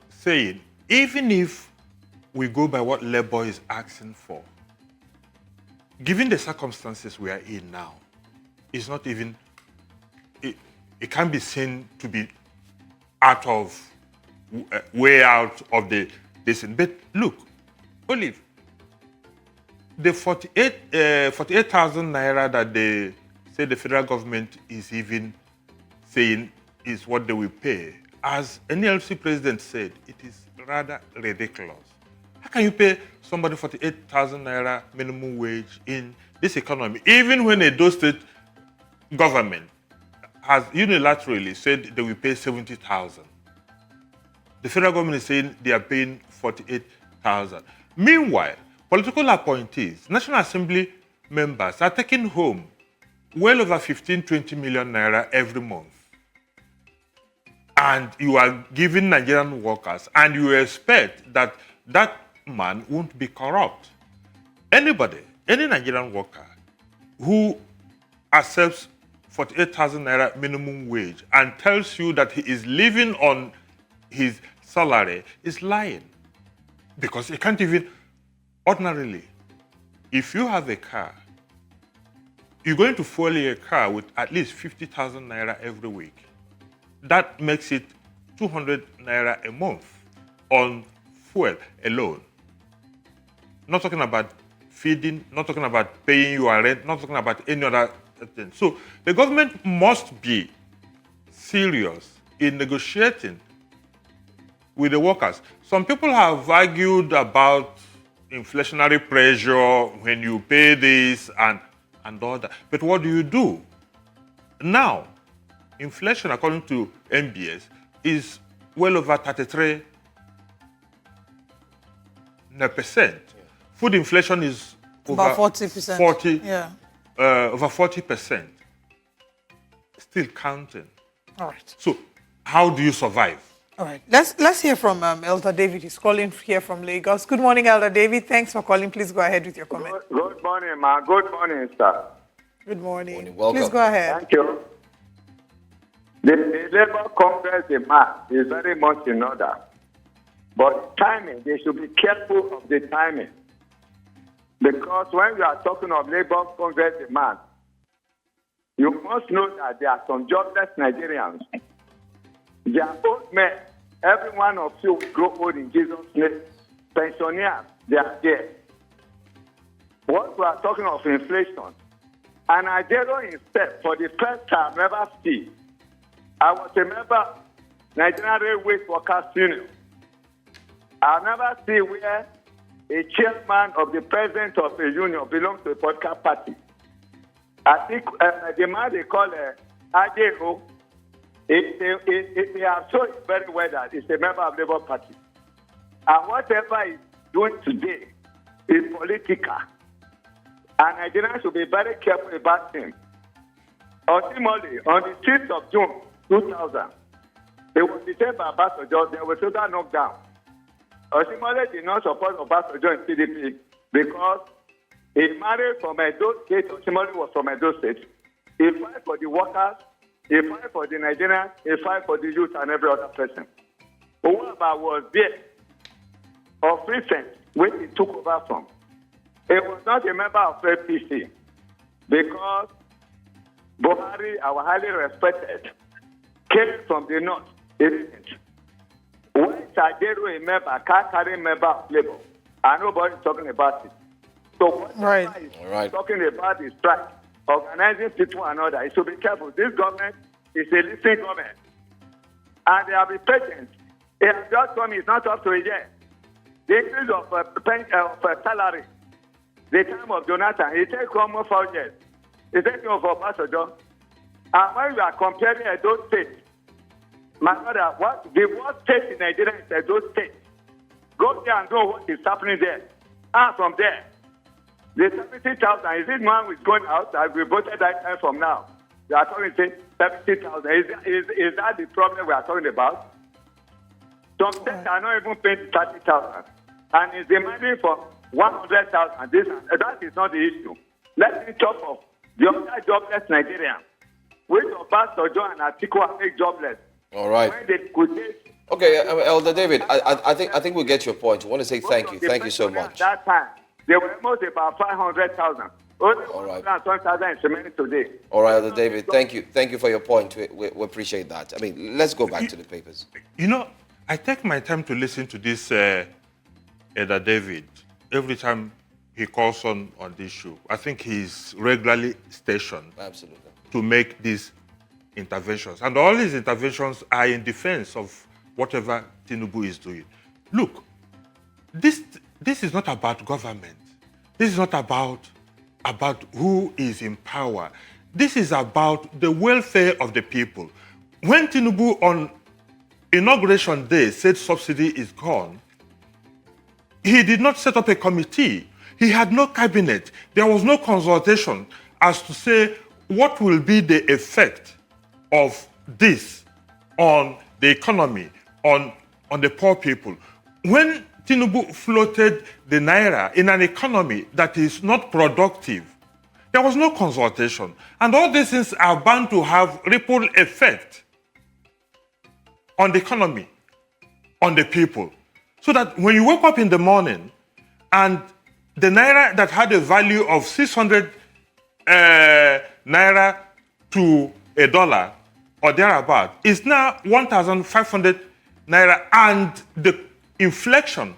saying, even if we go by what labor is asking for, given the circumstances we are in now, it's not even, it can be seen to be way out of the basin. But look, Olive, the 48,000 naira that they say the federal government is even saying is what they will pay, as NLC president said, it is rather ridiculous. How can you pay somebody 48,000 naira minimum wage in this economy, even when a Edo State government has unilaterally said they will pay 70,000? The federal government is saying they are paying 48,000. Meanwhile, political appointees, National Assembly members are taking home well over 15-20 million naira every month. And you are giving Nigerian workers, and you expect that that man won't be corrupt. Any Nigerian worker who accepts 48,000 naira minimum wage and tells you that he is living on his salary is lying. Because you can't even, ordinarily, if you have a car, you're going to fuel your car with at least 50,000 naira every week. That makes it 200 naira a month on fuel alone. Not talking about feeding, not talking about paying your rent, not talking about any other thing. So the government must be serious in negotiating with the workers. Some people have argued about inflationary pressure when you pay this and all that. But what do? Now, inflation, according to MBS, is well over 33%. Food inflation is over about 40%. Over 40%. Still counting. All right. So, how do you survive? All right. Let's hear from Elder David. He's calling here from Lagos. Good morning, Elder David. Thanks for calling. Please go ahead with your comment. Good morning, ma. Good morning, sir. Good morning. Welcome. Please go ahead. Thank you. The Labour Congress demand is very much in order. But timing, they should be careful of the timing. Because when you are talking of Labour Congress demand, you must know that there are some jobless Nigerians. They are old men. Every one of you will grow old in Jesus' name. Pensioners, they are there. What we are talking of inflation, and Nigeria instead, for the first time, never see. I was a member Nigerian Railway Workers Union. I never see where a chairman of the president of a union belongs to a political party. I think the man they call Adeho, they are showing very well that he's a member of Labour Party. And whatever he's doing today is political. And Nigerians should be very careful about him. Ultimately, on the 6th of June 2000, it was detained by Obasanjo. There was total knockdown. Ultimately did not support Obasanjo in PDP because he married from Edo State. Ultimately was from Edo State. He fight for the workers. He fight for the Nigerians. He fight for the youth and every other person. Whoever was there of recent when he took over from, he was not a member of APC because Buhari, our highly respected, came from the north. He didn't. When Sajero a member, can't carry a member of Labour, and nobody's talking about it. So what is talking about is strike, organizing people and all that. You should be careful. This government is a listening government. And they have been patient. It has just come, it's not up to a year. The increase of salary, the time of Jonathan, it takes almost 4 years. It takes over Obasanjo. And when we are comparing those states, my brother, the worst state in Nigeria is those states. Go there and know what is happening there. And from there, the 70,000, is it man who is going out that we voted that time from now? We are talking about 70,000. Is that the problem we are talking about? Some states are not even paying 30,000. And is demanding for 100,000. That is not the issue. Let's be talk of the other jobless Nigerians. Which Obasanjo and Atiku make jobless. All right. When they could okay, Elder David, I think we'll get your point. I want to say thank you. Thank you so much. At that time, there were almost about 500,000. Only 1,000 is remaining today. All right, Elder David, thank you. Thank you for your point. We appreciate that. I mean, let's go back to the papers. You know, I take my time to listen to this Elder David every time he calls on this show. I think he's regularly stationed to make these interventions. And all these interventions are in defense of whatever Tinubu is doing. Look, this is not about government. This is not about who is in power. This is about the welfare of the people. When Tinubu on Inauguration Day said subsidy is gone, he did not set up a committee. He had no cabinet. There was no consultation as to say what will be the effect of this on the economy, on the poor people. When Tinubu floated the Naira in an economy that is not productive, there was no consultation. And all these things are bound to have ripple effect on the economy. on the people. So that when you wake up in the morning and the naira that had a value of 600 naira to $1 or thereabout is now 1,500 naira, and the inflation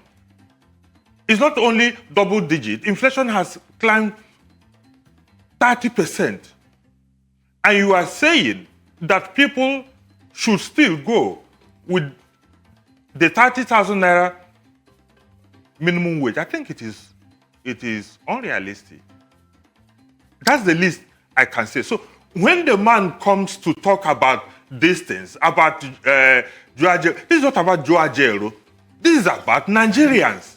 is not only double digit, inflation has climbed 30%. And you are saying that people should still go with the 30,000 naira minimum wage. I think it is unrealistic. That's the least I can say. So when the man comes to talk about these things, about this is not about Joajero. This is about Nigerians.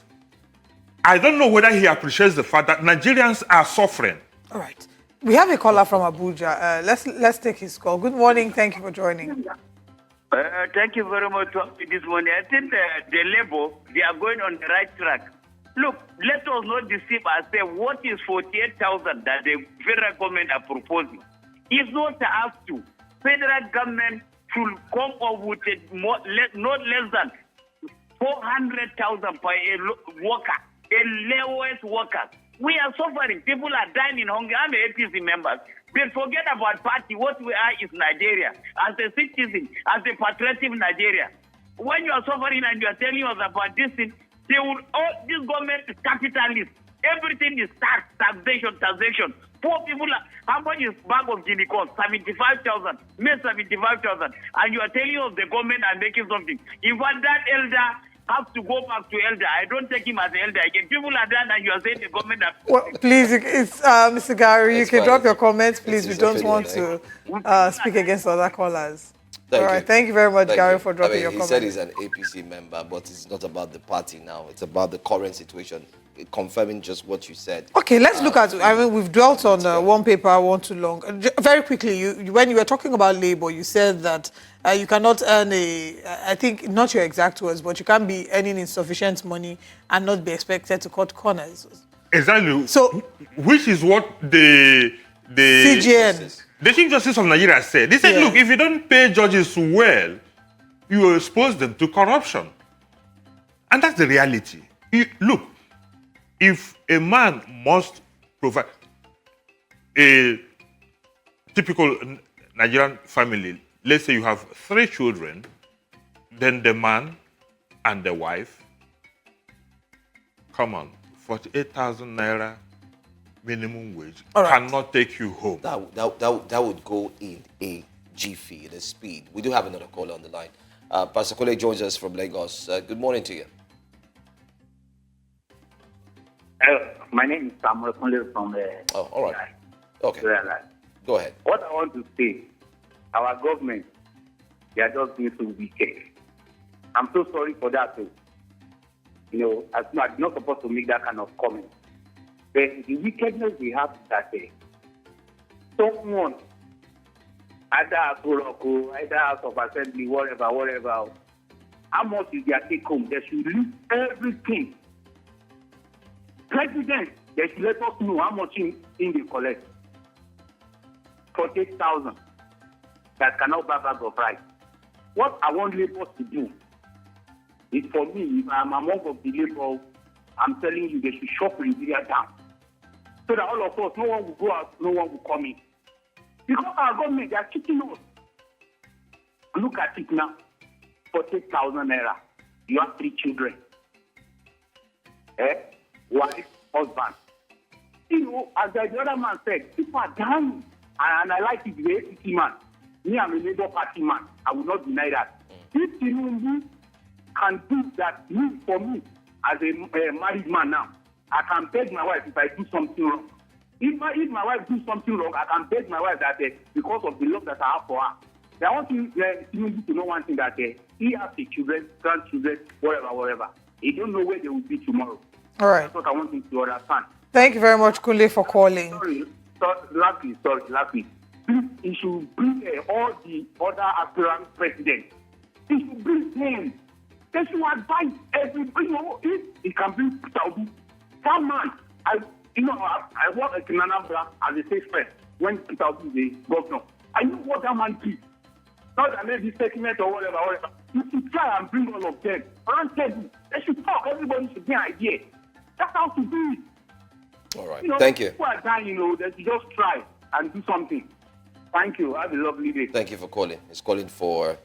I don't know whether he appreciates the fact that Nigerians are suffering. All right. We have a caller from Abuja. Let's take his call. Good morning. Thank you for joining. Thank you very much for this morning. I think the Labour, they are going on the right track. Look, let us not deceive ourselves. What is 48,000 that the federal government are proposing? It's not us to. Federal government should come up with not less than 400,000 per worker, a lowest worker. We are suffering. People are dying in hunger. I'm an APC member. But forget about party. What we are is Nigeria. As a citizen, as a patriotic Nigeria. When you are suffering and you are telling us about this thing, they will, this government is capitalist. Everything is tax, taxation. Poor people are, how much is bag of guinea corn? 75,000. Make 75,000. And you are telling us the government are making something. If that elder has to go back to elder, I don't take him as an elder again. People are done and you are saying the government are... Well, please, it's, Mr. Gary, you can drop your comments, please. We don't want to speak against other callers. All right, thank you very much, Gary, for dropping your comments. He said he's an APC member, but it's not about the party now. It's about the current situation, confirming just what you said. Okay, let's look at, I mean, we've dwelt on one paper, one too long. Very quickly, when you were talking about labor, you said that you cannot earn I think, not your exact words, but you can't be earning insufficient money and not be expected to cut corners. Exactly. So, which is what the CGN... The Chief Justice of Nigeria said, they said, look, if you don't pay judges well, you will expose them to corruption. And that's the reality. Look, if a man must provide a typical Nigerian family, let's say you have 3 children, then the man and the wife, come on, 48,000 naira minimum wage cannot take you home. That would go in a jiffy, in a speed. We do have another caller on the line. Pastor Kole joins us from Lagos. Good morning to you. My name is Samuel Kole from... oh, all right. Okay. Go ahead. What I want to say, our government, they are just being so wicked. I'm so sorry for that. You know, I'm not supposed to make that kind of comment. But the wickedness we have is that someone, either a Kuroko, either House of Assembly, whatever, how much is their take home? They should lose everything. President, they should let us know how much in they collect. 48,000 that cannot buy bag of rice. What I want Labour to do is, for me, if I'm among of the Labour, I'm telling you, they should shut Nigeria down. So that all of us, no one will go out, no one will come in. Because our government, they are cheating us. Look at it now. 48,000 naira. You have 3 children. Wife, husband. You know, as the other man said, people are dying. And I like it, the APC man. Me, I'm a Labour Party man. I will not deny that. If Tinubu can do that, for me, as a married man now, I can beg my wife if I do something wrong. If my wife do something wrong, I can beg my wife that because of the love that I have for her. I want Tinubu to know one thing, that he has the children, grandchildren, whatever. He don't know where they will be tomorrow. All right. That's what I want him to understand. Thank you very much, Kunle, for calling. Lastly. Please, he should bring all the other aspirant presidents. He should bring them. They should advise everybody. You know, if he can bring Saudi, some man, I work at Nnamdi as a state friend when Saudi is the governor. I know what that man did. Not that maybe segment or whatever. You should try and bring all of them around table. They should talk. Everybody should get an idea. That's how to do it. All right. You know, Thank you. People are dying, you know, they should just try and do something. Thank you. Have a lovely day. Thank you for calling. He's calling for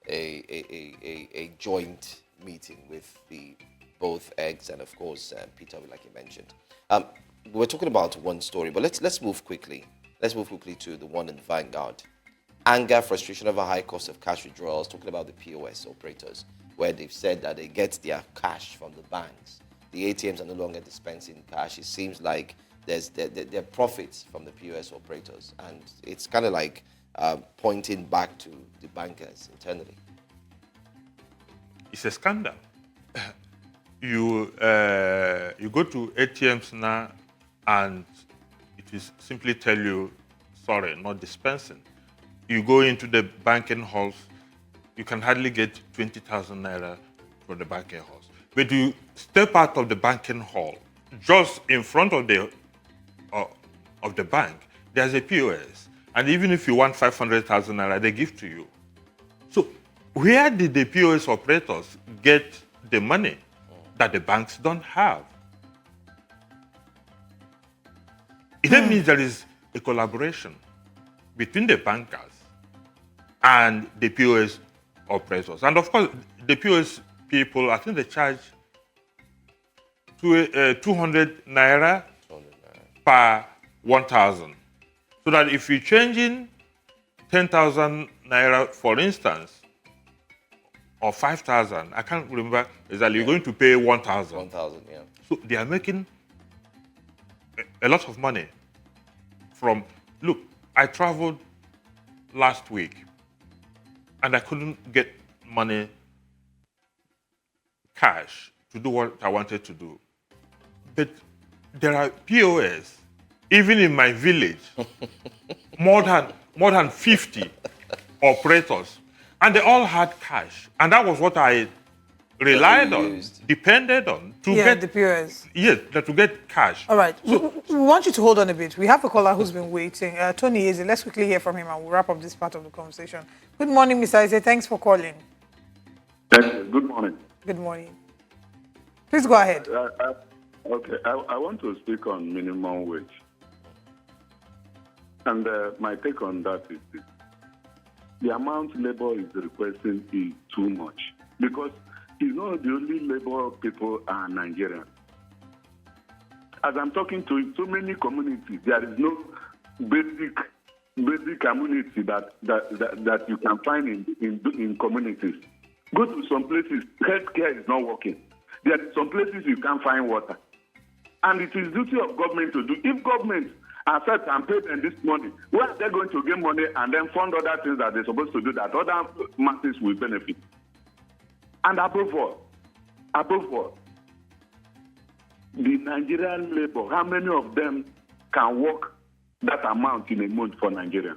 a joint meeting with the both eggs and of course Peter, like you mentioned. We're talking about one story, but let's move quickly. Let's move quickly to the one in Vanguard. Anger, frustration over high cost of cash withdrawals. Talking about the POS operators, where they've said that they get their cash from the banks. The ATMs are no longer dispensing cash. It seems like there are profits from the POS operators, and it's kind of like pointing back to the bankers internally. It's a scandal. You go to ATMs now, and it is simply tell you, sorry, not dispensing. You go into the banking halls, you can hardly get 20,000 naira from the banking halls. But you step out of the banking hall, just in front of the bank, there's a POS. And even if you want 500,000 naira, they give to you. So where did the POS operators get the money that the banks don't have? It then means there is a collaboration between the bankers and the POS operators. And of course, the POS people, I think they charge 200 naira per 1,000. So that if you're changing 10,000 naira, for instance, or 5,000, I can't remember, is that you're going to pay 1,000. 1,000, yeah. So they are making a lot of money from, look, I traveled last week and I couldn't get money, cash, to do what I wanted to do. But there are POS, even in my village, more than 50 operators, and they all had cash. And that was what I relied on, depended on to get the POS. Yes, to get cash. All right. So, we want you to hold on a bit. We have a caller who's been waiting. Tony Eze, let's quickly hear from him and we'll wrap up this part of the conversation. Good morning, Mr. Eze. Thanks for calling. Thank you. Good morning. Good morning. Please go ahead. Okay, I want to speak on minimum wage. And my take on that is this. The amount labor is requesting is too much. Because it's not the only labor people are Nigerians. As I'm talking to so many communities, there is no basic community that you can find in communities. Go to some places, healthcare is not working. There are some places you can't find water. And it is duty of government to do. If government accept and pay them this money, where are they going to get money and then fund other things that they're supposed to do that other masses will benefit? And above all, the Nigerian labor, how many of them can work that amount in a month for Nigeria?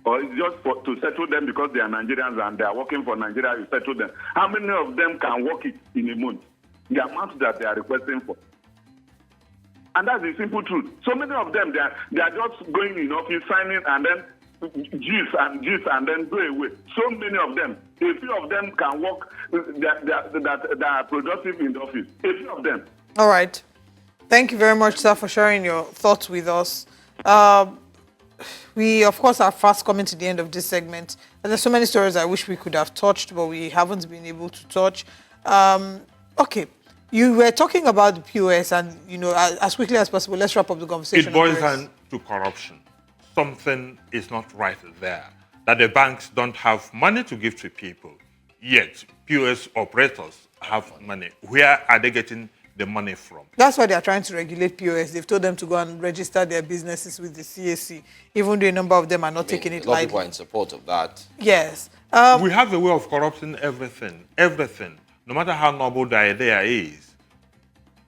Or it's just to settle them because they are Nigerians and they are working for Nigeria, you settle them. How many of them can work it in a month? The amount that they are requesting for. And that's the simple truth. So many of them, they are just going in office, signing, and then gifts and then go away. So many of them, a few of them can work that are productive in the office. A few of them. All right. Thank you very much, sir, for sharing your thoughts with us. We, of course, are fast coming to the end of this segment. And there's so many stories I wish we could have touched, but we haven't been able to touch. Okay. You were talking about the POS and, as quickly as possible, let's wrap up the conversation. It boils down to corruption. Something is not right there. That the banks don't have money to give to people, yet POS operators have money. Where are they getting the money from? That's why they are trying to regulate POS. They've told them to go and register their businesses with the CAC, even though a number of them are not taking it lightly. A lot of people are in support of that. Yes. We have a way of corrupting everything. Everything. No matter how noble the idea is,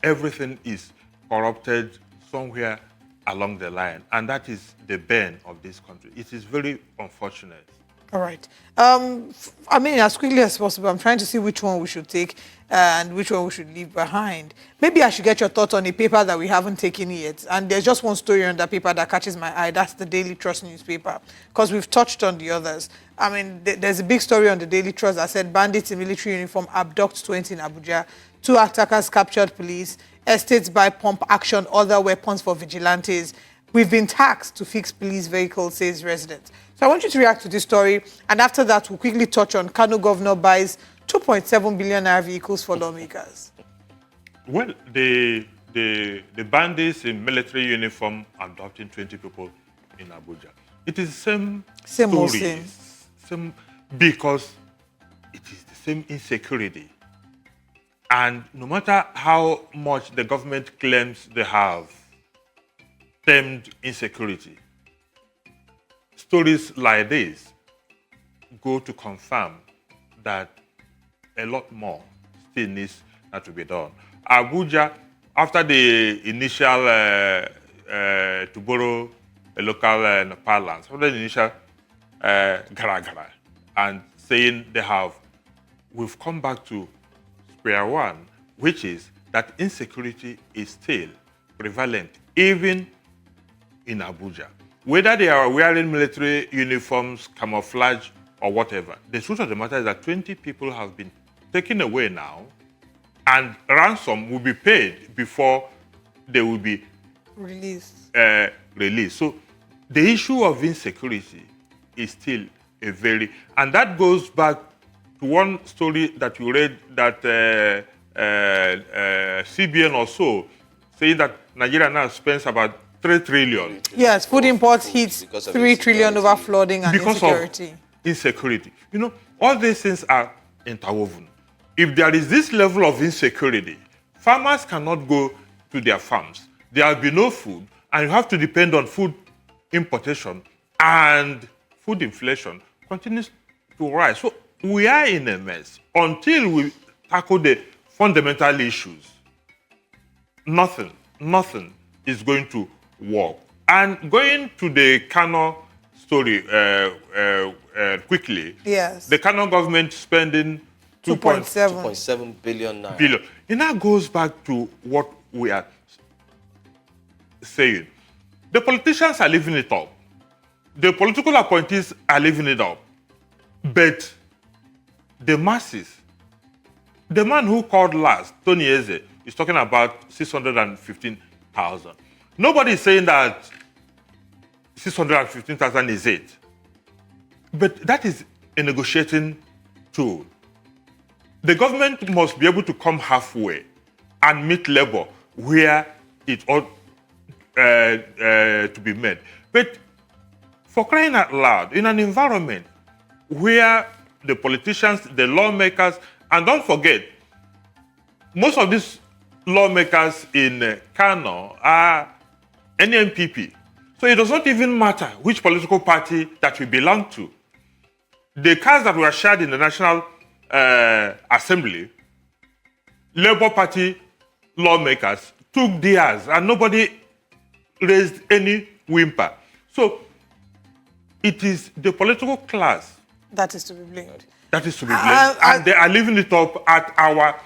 everything is corrupted somewhere along the line. And that is the bane of this country. It is very unfortunate. All right. I mean, as quickly as possible, I'm trying to see which one we should take and which one we should leave behind. Maybe I should get your thoughts on a paper that we haven't taken yet. And there's just one story on that paper that catches my eye. That's the Daily Trust newspaper. Because we've touched on the others. I mean, there's a big story on the Daily Trust that said bandits in military uniform abduct 20 in Abuja. 2 attackers captured police. Estates buy pump action, other weapons for vigilantes. We've been taxed to fix police vehicles, says residents. So I want you to react to this story. And after that, we'll quickly touch on Kanu governor buys 2.7 billion naira vehicles for lawmakers. Well, the bandits in military uniform abducting 20 people in Abuja. It is the same story. Same, because it is the same insecurity. And no matter how much the government claims they have stemmed insecurity, stories like this go to confirm that a lot more still needs to be done. Abuja, after the initial, to borrow a local parlance, after the initial gara-gara, and saying we've come back to square one, which is that insecurity is still prevalent, even in Abuja. Whether they are wearing military uniforms, camouflage, or whatever, the truth of the matter is that 20 people have been taken away now, and ransom will be paid before they will be released. So the issue of insecurity is still and that goes back to one story that you read that CBN or so, saying that Nigeria now spends about 3 trillion. Yes, food imports hits 3 trillion over flooding and insecurity. Of insecurity. You know, all these things are interwoven. If there is this level of insecurity, farmers cannot go to their farms. There will be no food, and you have to depend on food importation, and food inflation continues to rise. So we are in a mess. Until we tackle the fundamental issues, nothing is going to work. And going to the Kano story quickly. Yes. The Kano government spending 2.7 billion naira. Billion. It now goes back to what we are saying. The politicians are leaving it up. The political appointees are leaving it up. But the masses, the man who called last, Tony Eze, is talking about 615,000. Nobody is saying that 615,000 is it. But that is a negotiating tool. The government must be able to come halfway and meet labor where it ought to be met. But for crying out loud, in an environment where the politicians, the lawmakers, and don't forget, most of these lawmakers in Kano are NNPP. So it does not even matter which political party that we belong to. The cars that were shared in the National Assembly, Labour Party lawmakers took theirs and nobody raised any whimper. So it is the political class that is to be blamed. That is to be blamed. And they are leaving it up at our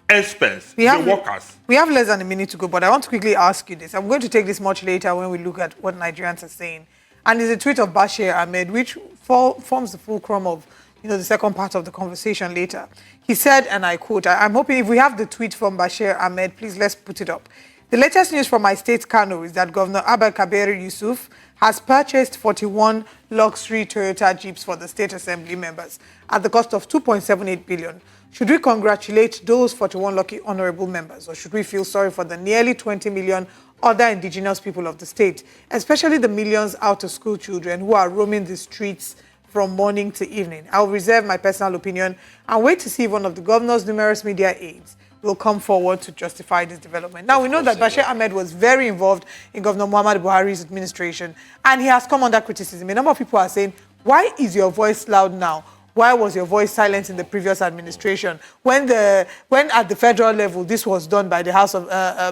expense, the workers. We have less than a minute to go, but I want to quickly ask you this. I'm going to take this much later when we look at what Nigerians are saying. And it's a tweet of Bashir Ahmed, which forms the fulcrum of the second part of the conversation later. He said, and I quote, I'm hoping if we have the tweet from Bashir Ahmed, please let's put it up. The latest news from my state, Kano, is that Governor Abba Kabir Yusuf has purchased 41 luxury Toyota Jeeps for the State Assembly members at the cost of 2.78 billion. Should we congratulate those 41 lucky honorable members, or should we feel sorry for the nearly 20 million other indigenous people of the state, especially the millions out-of-school children who are roaming the streets from morning to evening? I'll reserve my personal opinion and wait to see if one of the governor's numerous media aides will come forward to justify this development. Now, we know that Bashir Ahmed was very involved in Governor Muhammad Buhari's administration, and he has come under criticism. A number of people are saying, why is your voice loud now? Why was your voice silent in the previous administration? When at the federal level this was done by the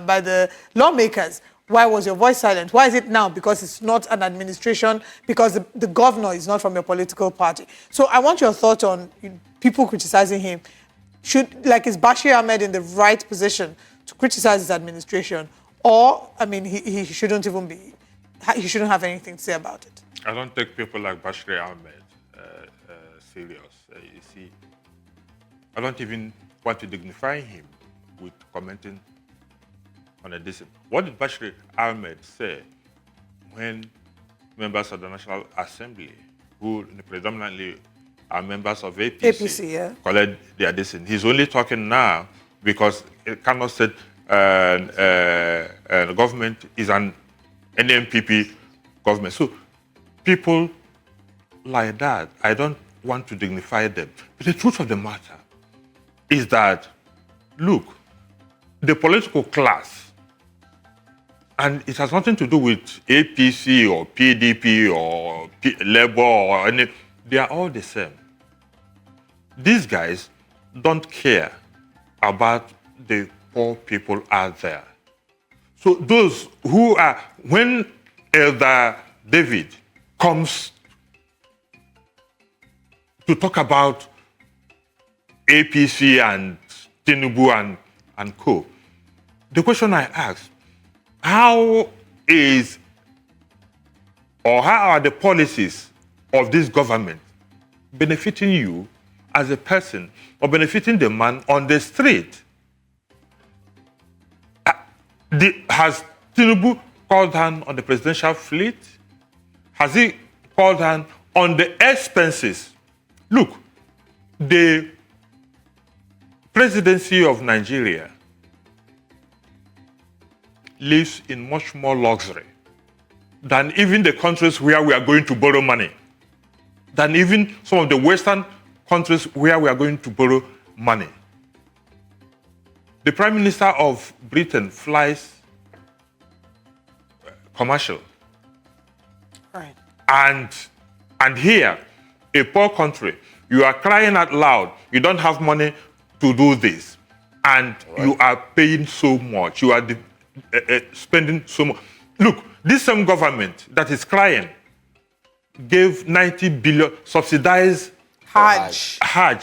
by the lawmakers, Why was your voice silent? Why is it now? Because it's not an administration, because the governor is not from your political party. So I want your thoughts on people criticizing him. Is Bashir Ahmed in the right position to criticize his administration? Or, I mean, he shouldn't even be, he shouldn't have anything to say about it. I don't take people like Bashir Ahmed serious. You see, I don't even want to dignify him with commenting on a decision. What did Bashir Ahmed say when members of the National Assembly, who predominantly are members of APC, collect their decision? He's only talking now because it cannot say the government is an NMPP government. So people like that, I don't want to dignify them. But the truth of the matter is that, look, the political class, and it has nothing to do with APC or PDP or Labour or any, they are all the same. These guys don't care about the poor people out there. So those who are, when Elder David comes to talk about APC and Tinubu and co, the question I ask, how are the policies of this government benefiting you as a person or benefiting the man on the street? Has Tinubu called down on the presidential fleet? Has he called down on the expenses? Look, the presidency of Nigeria lives in much more luxury than even the countries where we are going to borrow money, than even some of the Western countries where we are going to borrow money. The Prime Minister of Britain flies commercial. Right. And here, a poor country, you are crying out loud, you don't have money to do this, and you are paying so much, you are spending so much. Look, this same government that is crying gave 90 billion, subsidized Hajj,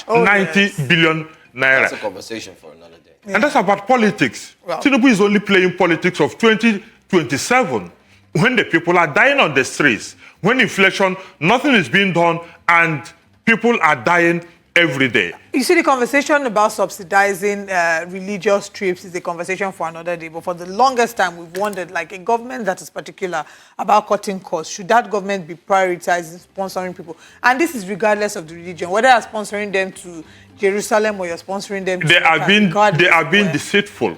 90 billion naira. That's a conversation for another day. And that's about politics. Well, Tinubu is only playing politics of 2027 when the people are dying on the streets, when inflation, nothing is being done, and people are dying every day. You see, the conversation about subsidizing religious trips is a conversation for another day. But for the longest time, we've wondered, like a government that is particular about cutting costs, should that government be prioritizing sponsoring people? And this is regardless of the religion, whether you're sponsoring them to Jerusalem or you're sponsoring them to They are being deceitful.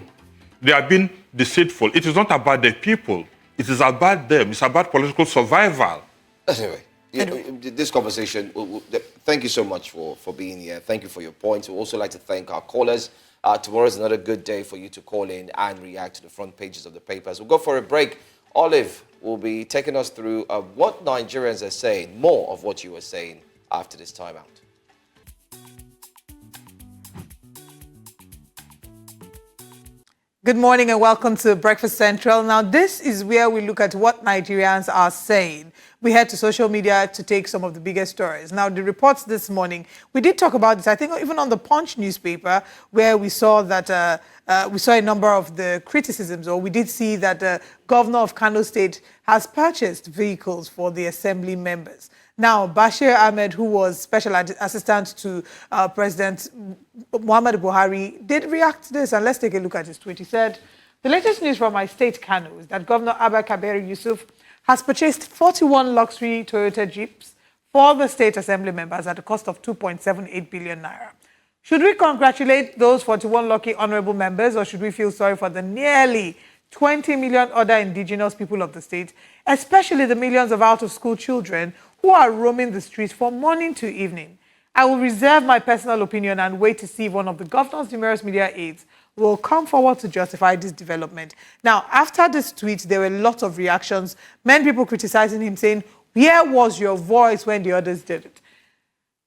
They are being deceitful. It is not about the people. It is about them. It's about political survival. Anyway. This conversation, thank you so much for being here. Thank you for your points. We'd also like to thank our callers. Tomorrow is another good day for you to call in and react to the front pages of the papers. We'll go for a break. Olive will be taking us through what Nigerians are saying, more of what you were saying after this time out. Good morning and welcome to Breakfast Central. Now, this is where we look at what Nigerians are saying. We head to social media to take some of the biggest stories. Now, the reports this morning, we did talk about this, I think even on the Punch newspaper, where we saw that we saw a number of the criticisms, or we did see that the governor of Kano State has purchased vehicles for the assembly members. Now, Bashir Ahmed, who was special assistant to President Muhammadu Buhari, did react to this, and let's take a look at his tweet. He said, "The latest news from my state, Kano, is that Governor Abba Kabir Yusuf has purchased 41 luxury Toyota Jeeps for the state assembly members at a cost of 2.78 billion naira. Should we congratulate those 41 lucky honorable members, or should we feel sorry for the nearly 20 million other indigenous people of the state, especially the millions of out-of-school children who are roaming the streets from morning to evening? I will reserve my personal opinion and wait to see if one of the governor's numerous media aides will come forward to justify this development." Now, after this tweet, there were lots of reactions. Many people criticizing him, saying, "Where was your voice when the others did it?"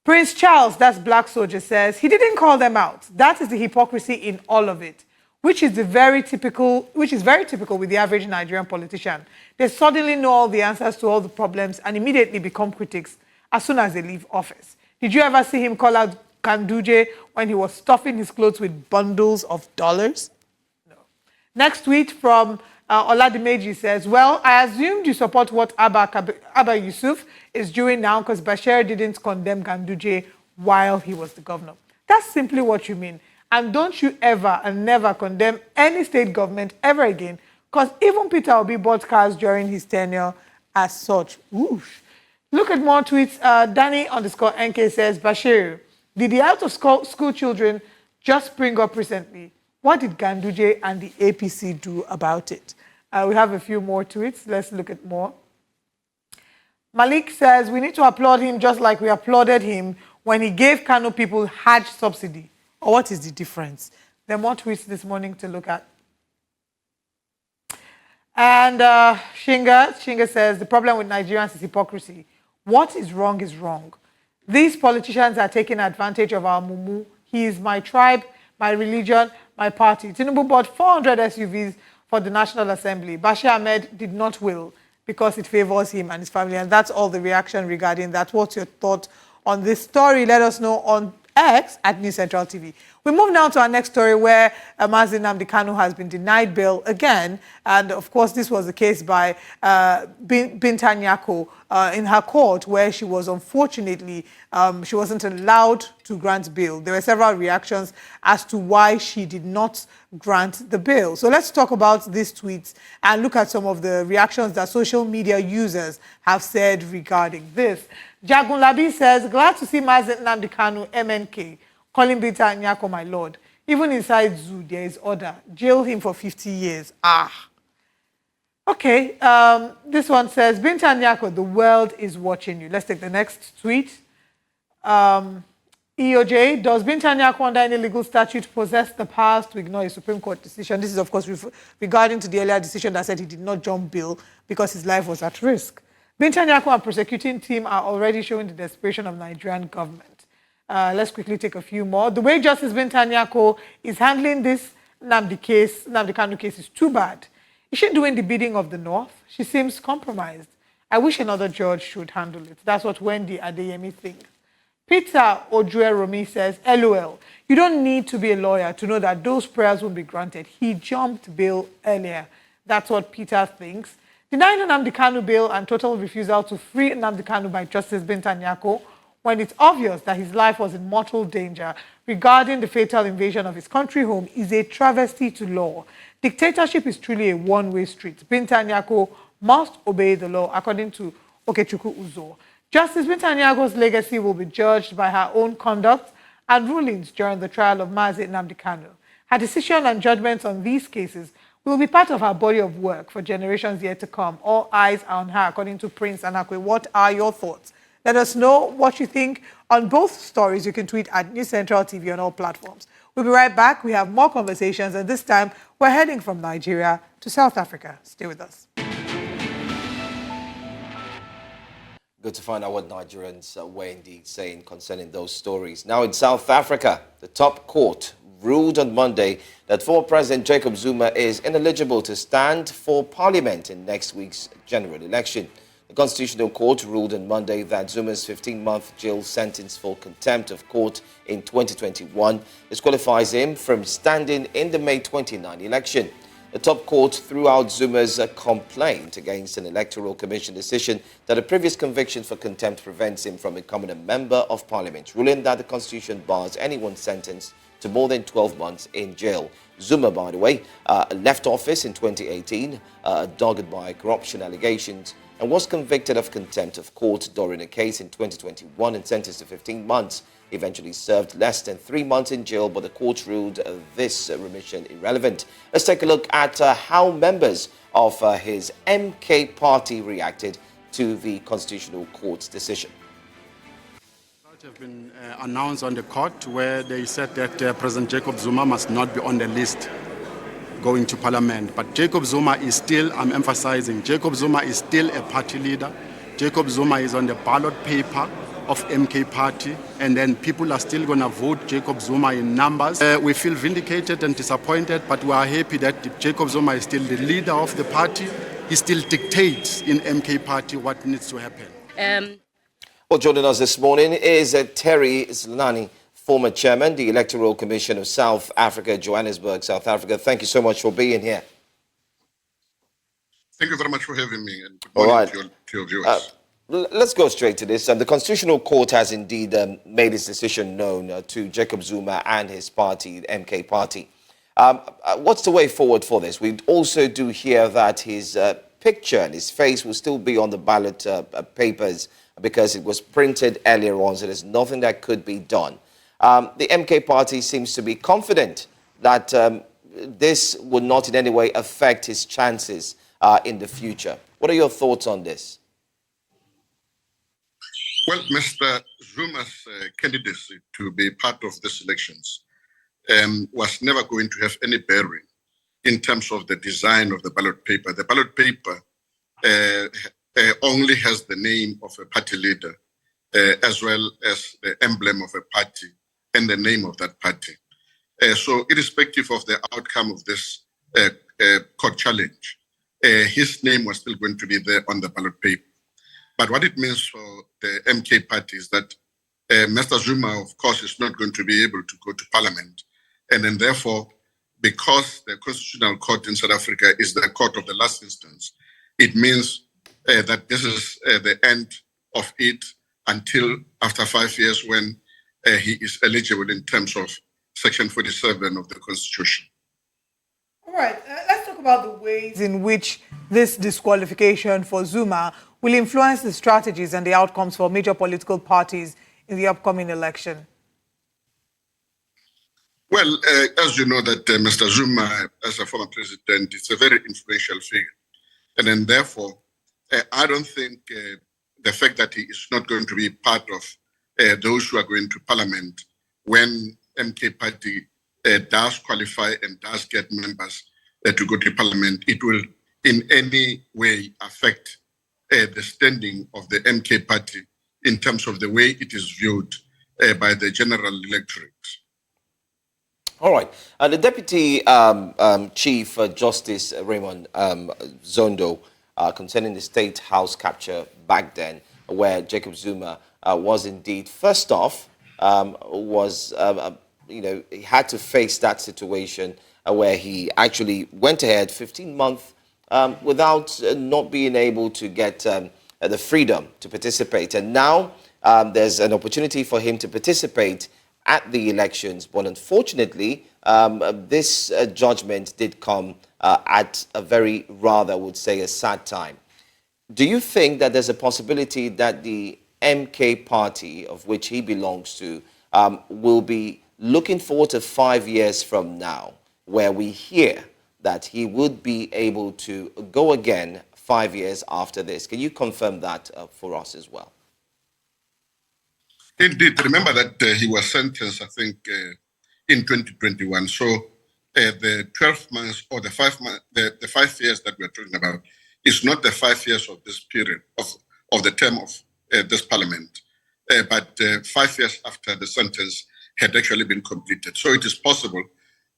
Prince Charles, that's Black Soldier, says he didn't call them out. That is the hypocrisy in all of it. which is very typical with the average Nigerian politician. They suddenly know all the answers to all the problems and immediately become critics as soon as they leave office. Did you ever see him call out Ganduje when he was stuffing his clothes with bundles of dollars? No. Next tweet from Oladimeji says, well, I assumed you support what Abba Yusuf is doing now because Bashir didn't condemn Ganduje while he was the governor. That's simply what you mean. And don't you ever and never condemn any state government ever again, because even Peter Obi bought cars during his tenure as such. Whoosh. Look at more tweets. Danny_NK says, Bashir, did the out-of-school children just spring up recently? What did Ganduje and the APC do about it? We have a few more tweets. Let's look at more. Malik says, we need to applaud him just like we applauded him when he gave Kano people Hajj subsidy. Or what is the difference? There are more tweets this morning to look at. And Shinga says, the problem with Nigerians is hypocrisy. What is wrong is wrong. These politicians are taking advantage of our mumu. He is my tribe, my religion, my party. Tinubu bought 400 SUVs for the National Assembly. Bashir Ahmed did not will because it favors him and his family. And that's all the reaction regarding that. What's your thought on this story? Let us know on X at News Central TV. We move now to our next story where Nnamdi Kanu has been denied bail again. And of course, this was the case by Binta Nyako in her court where she was unfortunately, she wasn't allowed to grant bail. There were several reactions as to why she did not grant the bail. So let's talk about these tweets and look at some of the reactions that social media users have said regarding this. Jagun Labi says, glad to see Nnamdi Kanu, MNK, calling Binta Nyako my lord. Even inside zoo, there is order. Jail him for 50 years. Okay, this one says, Binta Nyako, the world is watching you. Let's take the next tweet. EOJ, does Binta Nyako under any legal statute possess the powers to ignore a Supreme Court decision? This is, of course, regarding to the earlier decision that said he did not jump bail because his life was at risk. Binta Nyako and prosecuting team are already showing the desperation of Nigerian government. Let's quickly take a few more. The way Justice Binta Nyako is handling this Nnamdi Kanu case is too bad. Is she doing the bidding of the North? She seems compromised. I wish another judge should handle it. That's what Wendy Adeyemi thinks. Peter Ojueromi says, LOL, you don't need to be a lawyer to know that those prayers won't be granted. He jumped bail earlier. That's what Peter thinks. Denying Nnamdi Kanu bail and total refusal to free Nnamdi Kanu by Justice Binta Nyako when it's obvious that his life was in mortal danger regarding the fatal invasion of his country home is a travesty to law. Dictatorship is truly a one-way street. Binta Nyako must obey the law, according to Okechukwu Uzo. Justice Binta Nyako's legacy will be judged by her own conduct and rulings during the trial of Nnamdi Kanu. Her decision and judgments on these cases will be part of her body of work for generations yet to come. All eyes are on her, according to Prince Anakwe. What are your thoughts? Let us know what you think on both stories. You can tweet at News Central TV on all platforms. We'll be right back. We have more conversations, and this time we're heading from Nigeria to South Africa. Stay with us. Good to find out what Nigerians were indeed saying concerning those stories. Now in South Africa, the top court ruled on Monday that former President Jacob Zuma is ineligible to stand for parliament in next week's general election. The Constitutional Court ruled on Monday that Zuma's 15-month jail sentence for contempt of court in 2021 disqualifies him from standing in the May 29 election. The top court threw out Zuma's complaint against an electoral commission decision that a previous conviction for contempt prevents him from becoming a member of parliament, ruling that the constitution bars anyone sentenced to more than 12 months in jail. Zuma, by the way, left office in 2018, dogged by corruption allegations, and was convicted of contempt of court during a case in 2021 and sentenced to 15 months. He eventually served less than 3 months in jail, but the court ruled this remission irrelevant. Let's take a look at how members of his MK party reacted to the Constitutional Court's decision. It has been announced on the court where they said that President Jacob Zuma must not be on the list going to parliament. But Jacob Zuma is still, I'm emphasizing, Jacob Zuma is still a party leader. Jacob Zuma is on the ballot paper of MK Party, and then people are still going to vote Jacob Zuma in numbers. We feel vindicated and disappointed, but we are happy that Jacob Zuma is still the leader of the party. He still dictates in MK Party what needs to happen. Well, joining us this morning is Terry Zlani, former chairman, the Electoral Commission of South Africa, Johannesburg, South Africa. Thank you so much for being here. Thank you very much for having me, and good morning to your viewers. Let's go straight to this. The Constitutional Court has indeed made its decision known to Jacob Zuma and his party, the MK Party. What's the way forward for this? We also do hear that his picture and his face will still be on the ballot papers because it was printed earlier on, so there's nothing that could be done. The MK Party seems to be confident that this would not in any way affect his chances in the future. What are your thoughts on this? Well, Mr. Zuma's candidacy to be part of these elections was never going to have any bearing in terms of the design of the ballot paper. The ballot paper only has the name of a party leader as well as the emblem of a party and the name of that party. So irrespective of the outcome of this court challenge, his name was still going to be there on the ballot paper. But what it means for the MK Party is that Mr. Zuma, of course, is not going to be able to go to parliament. And then therefore, because the Constitutional Court in South Africa is the court of the last instance, it means that this is the end of it until after 5 years when he is eligible in terms of Section 47 of the Constitution. All right, let's talk about the ways in which this disqualification for Zuma will influence the strategies and the outcomes for major political parties in the upcoming election. Well, as you know that Mr. Zuma, as a former president, is a very influential figure. And then therefore, I don't think the fact that he is not going to be part of those who are going to parliament when MK Party does qualify and does get members to go to parliament, it will in any way affect the standing of the MK Party in terms of the way it is viewed by the general electorate. All right. The Deputy Chief Justice Raymond Zondo concerning the State House capture back then, where Jacob Zuma was indeed, first off, he had to face that situation where he actually went ahead 15 months without not being able to get the freedom to participate. And now there's an opportunity for him to participate at the elections. But unfortunately, this judgment did come at a very rather, I would say, a sad time. Do you think that there's a possibility that the MK Party, of which he belongs to, will be looking forward to 5 years from now, where we hear that he would be able to go again 5 years after this? Can you confirm that for us as well? Indeed. Remember that he was sentenced, I think, in 2021. So the 12 months or the 5 months, the 5 years that we're talking about is not the 5 years of this period of the term of this parliament, but 5 years after the sentence had actually been completed. So it is possible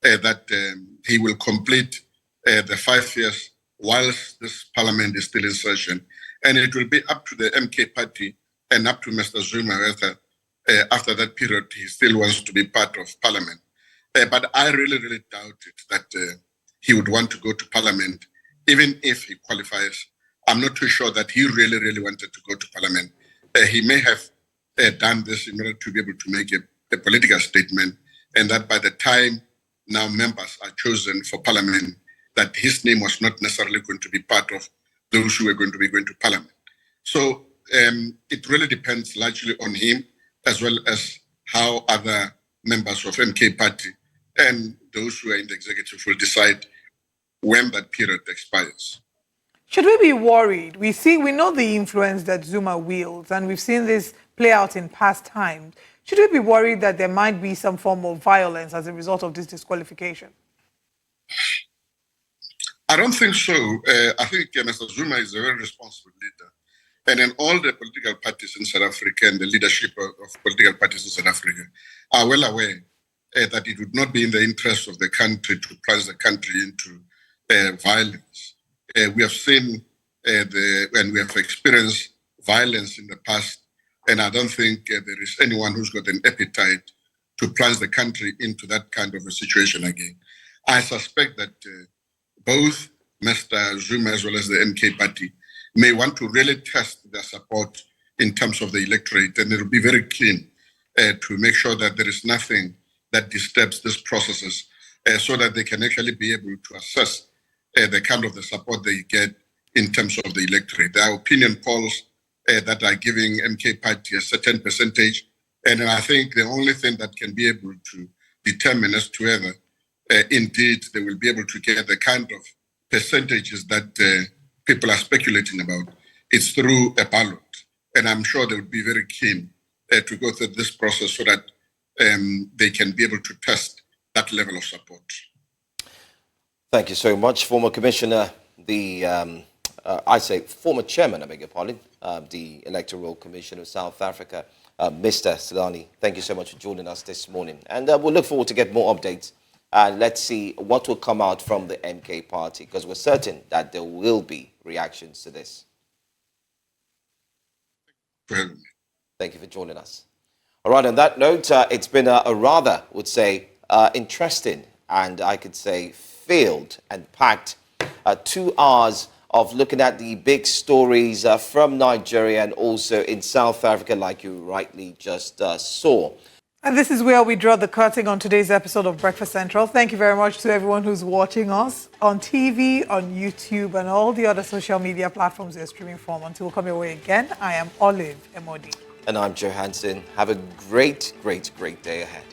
that he will complete the 5 years whilst this parliament is still in session. And it will be up to the MK Party and up to Mr. Zuma whether after that period he still wants to be part of parliament. But I really, really doubt it that he would want to go to parliament, even if he qualifies. I'm not too sure that he really, really wanted to go to parliament. He may have done this in order to be able to make a political statement, and that by the time now members are chosen for parliament, that his name was not necessarily going to be part of those who are going to be going to parliament. So it really depends largely on him, as well as how other members of MK Party and those who are in the executive will decide when that period expires. Should we be worried? We know the influence that Zuma wields, and we've seen this play out in past times. Should we be worried that there might be some form of violence as a result of this disqualification? I don't think so. I think Mr. Zuma is a very responsible leader. And then all the political parties in South Africa and the leadership of political parties in South Africa are well aware that it would not be in the interest of the country to plunge the country into violence. We have seen and we have experienced violence in the past, and I don't think there is anyone who's got an appetite to plunge the country into that kind of a situation again. I suspect that both Mr. Zuma as well as the MK party may want to really test their support in terms of the electorate, and they'll be very keen to make sure that there is nothing that disturbs these processes so that they can actually be able to assess the kind of the support they get in terms of the electorate. There are opinion polls that are giving MK party a certain percentage, and I think the only thing that can be able to determine as to whether indeed they will be able to get the kind of percentages that people are speculating about, it's through a ballot. And I'm sure they would be very keen to go through this process so that they can be able to test that level of support. Thank you so much, former Commissioner, former Chairman, I beg your pardon, the Electoral Commission of South Africa, Mr. Silani. Thank you so much for joining us this morning. And we'll look forward to get more updates. Let's see what will come out from the MK party, because we're certain that there will be reactions to this. Thank you for joining us. All right, on that note, it's been a rather, would say, interesting and I could say filled and packed 2 hours of looking at the big stories from Nigeria and also in South Africa, like you rightly just saw. And this is where we draw the curtain on today's episode of Breakfast Central. Thank you very much to everyone who's watching us on TV, on YouTube, and all the other social media platforms you're streaming from. Until we come your way again, I am Olive Emodi. And I'm Joe Hansen. Have a great, great, great day ahead.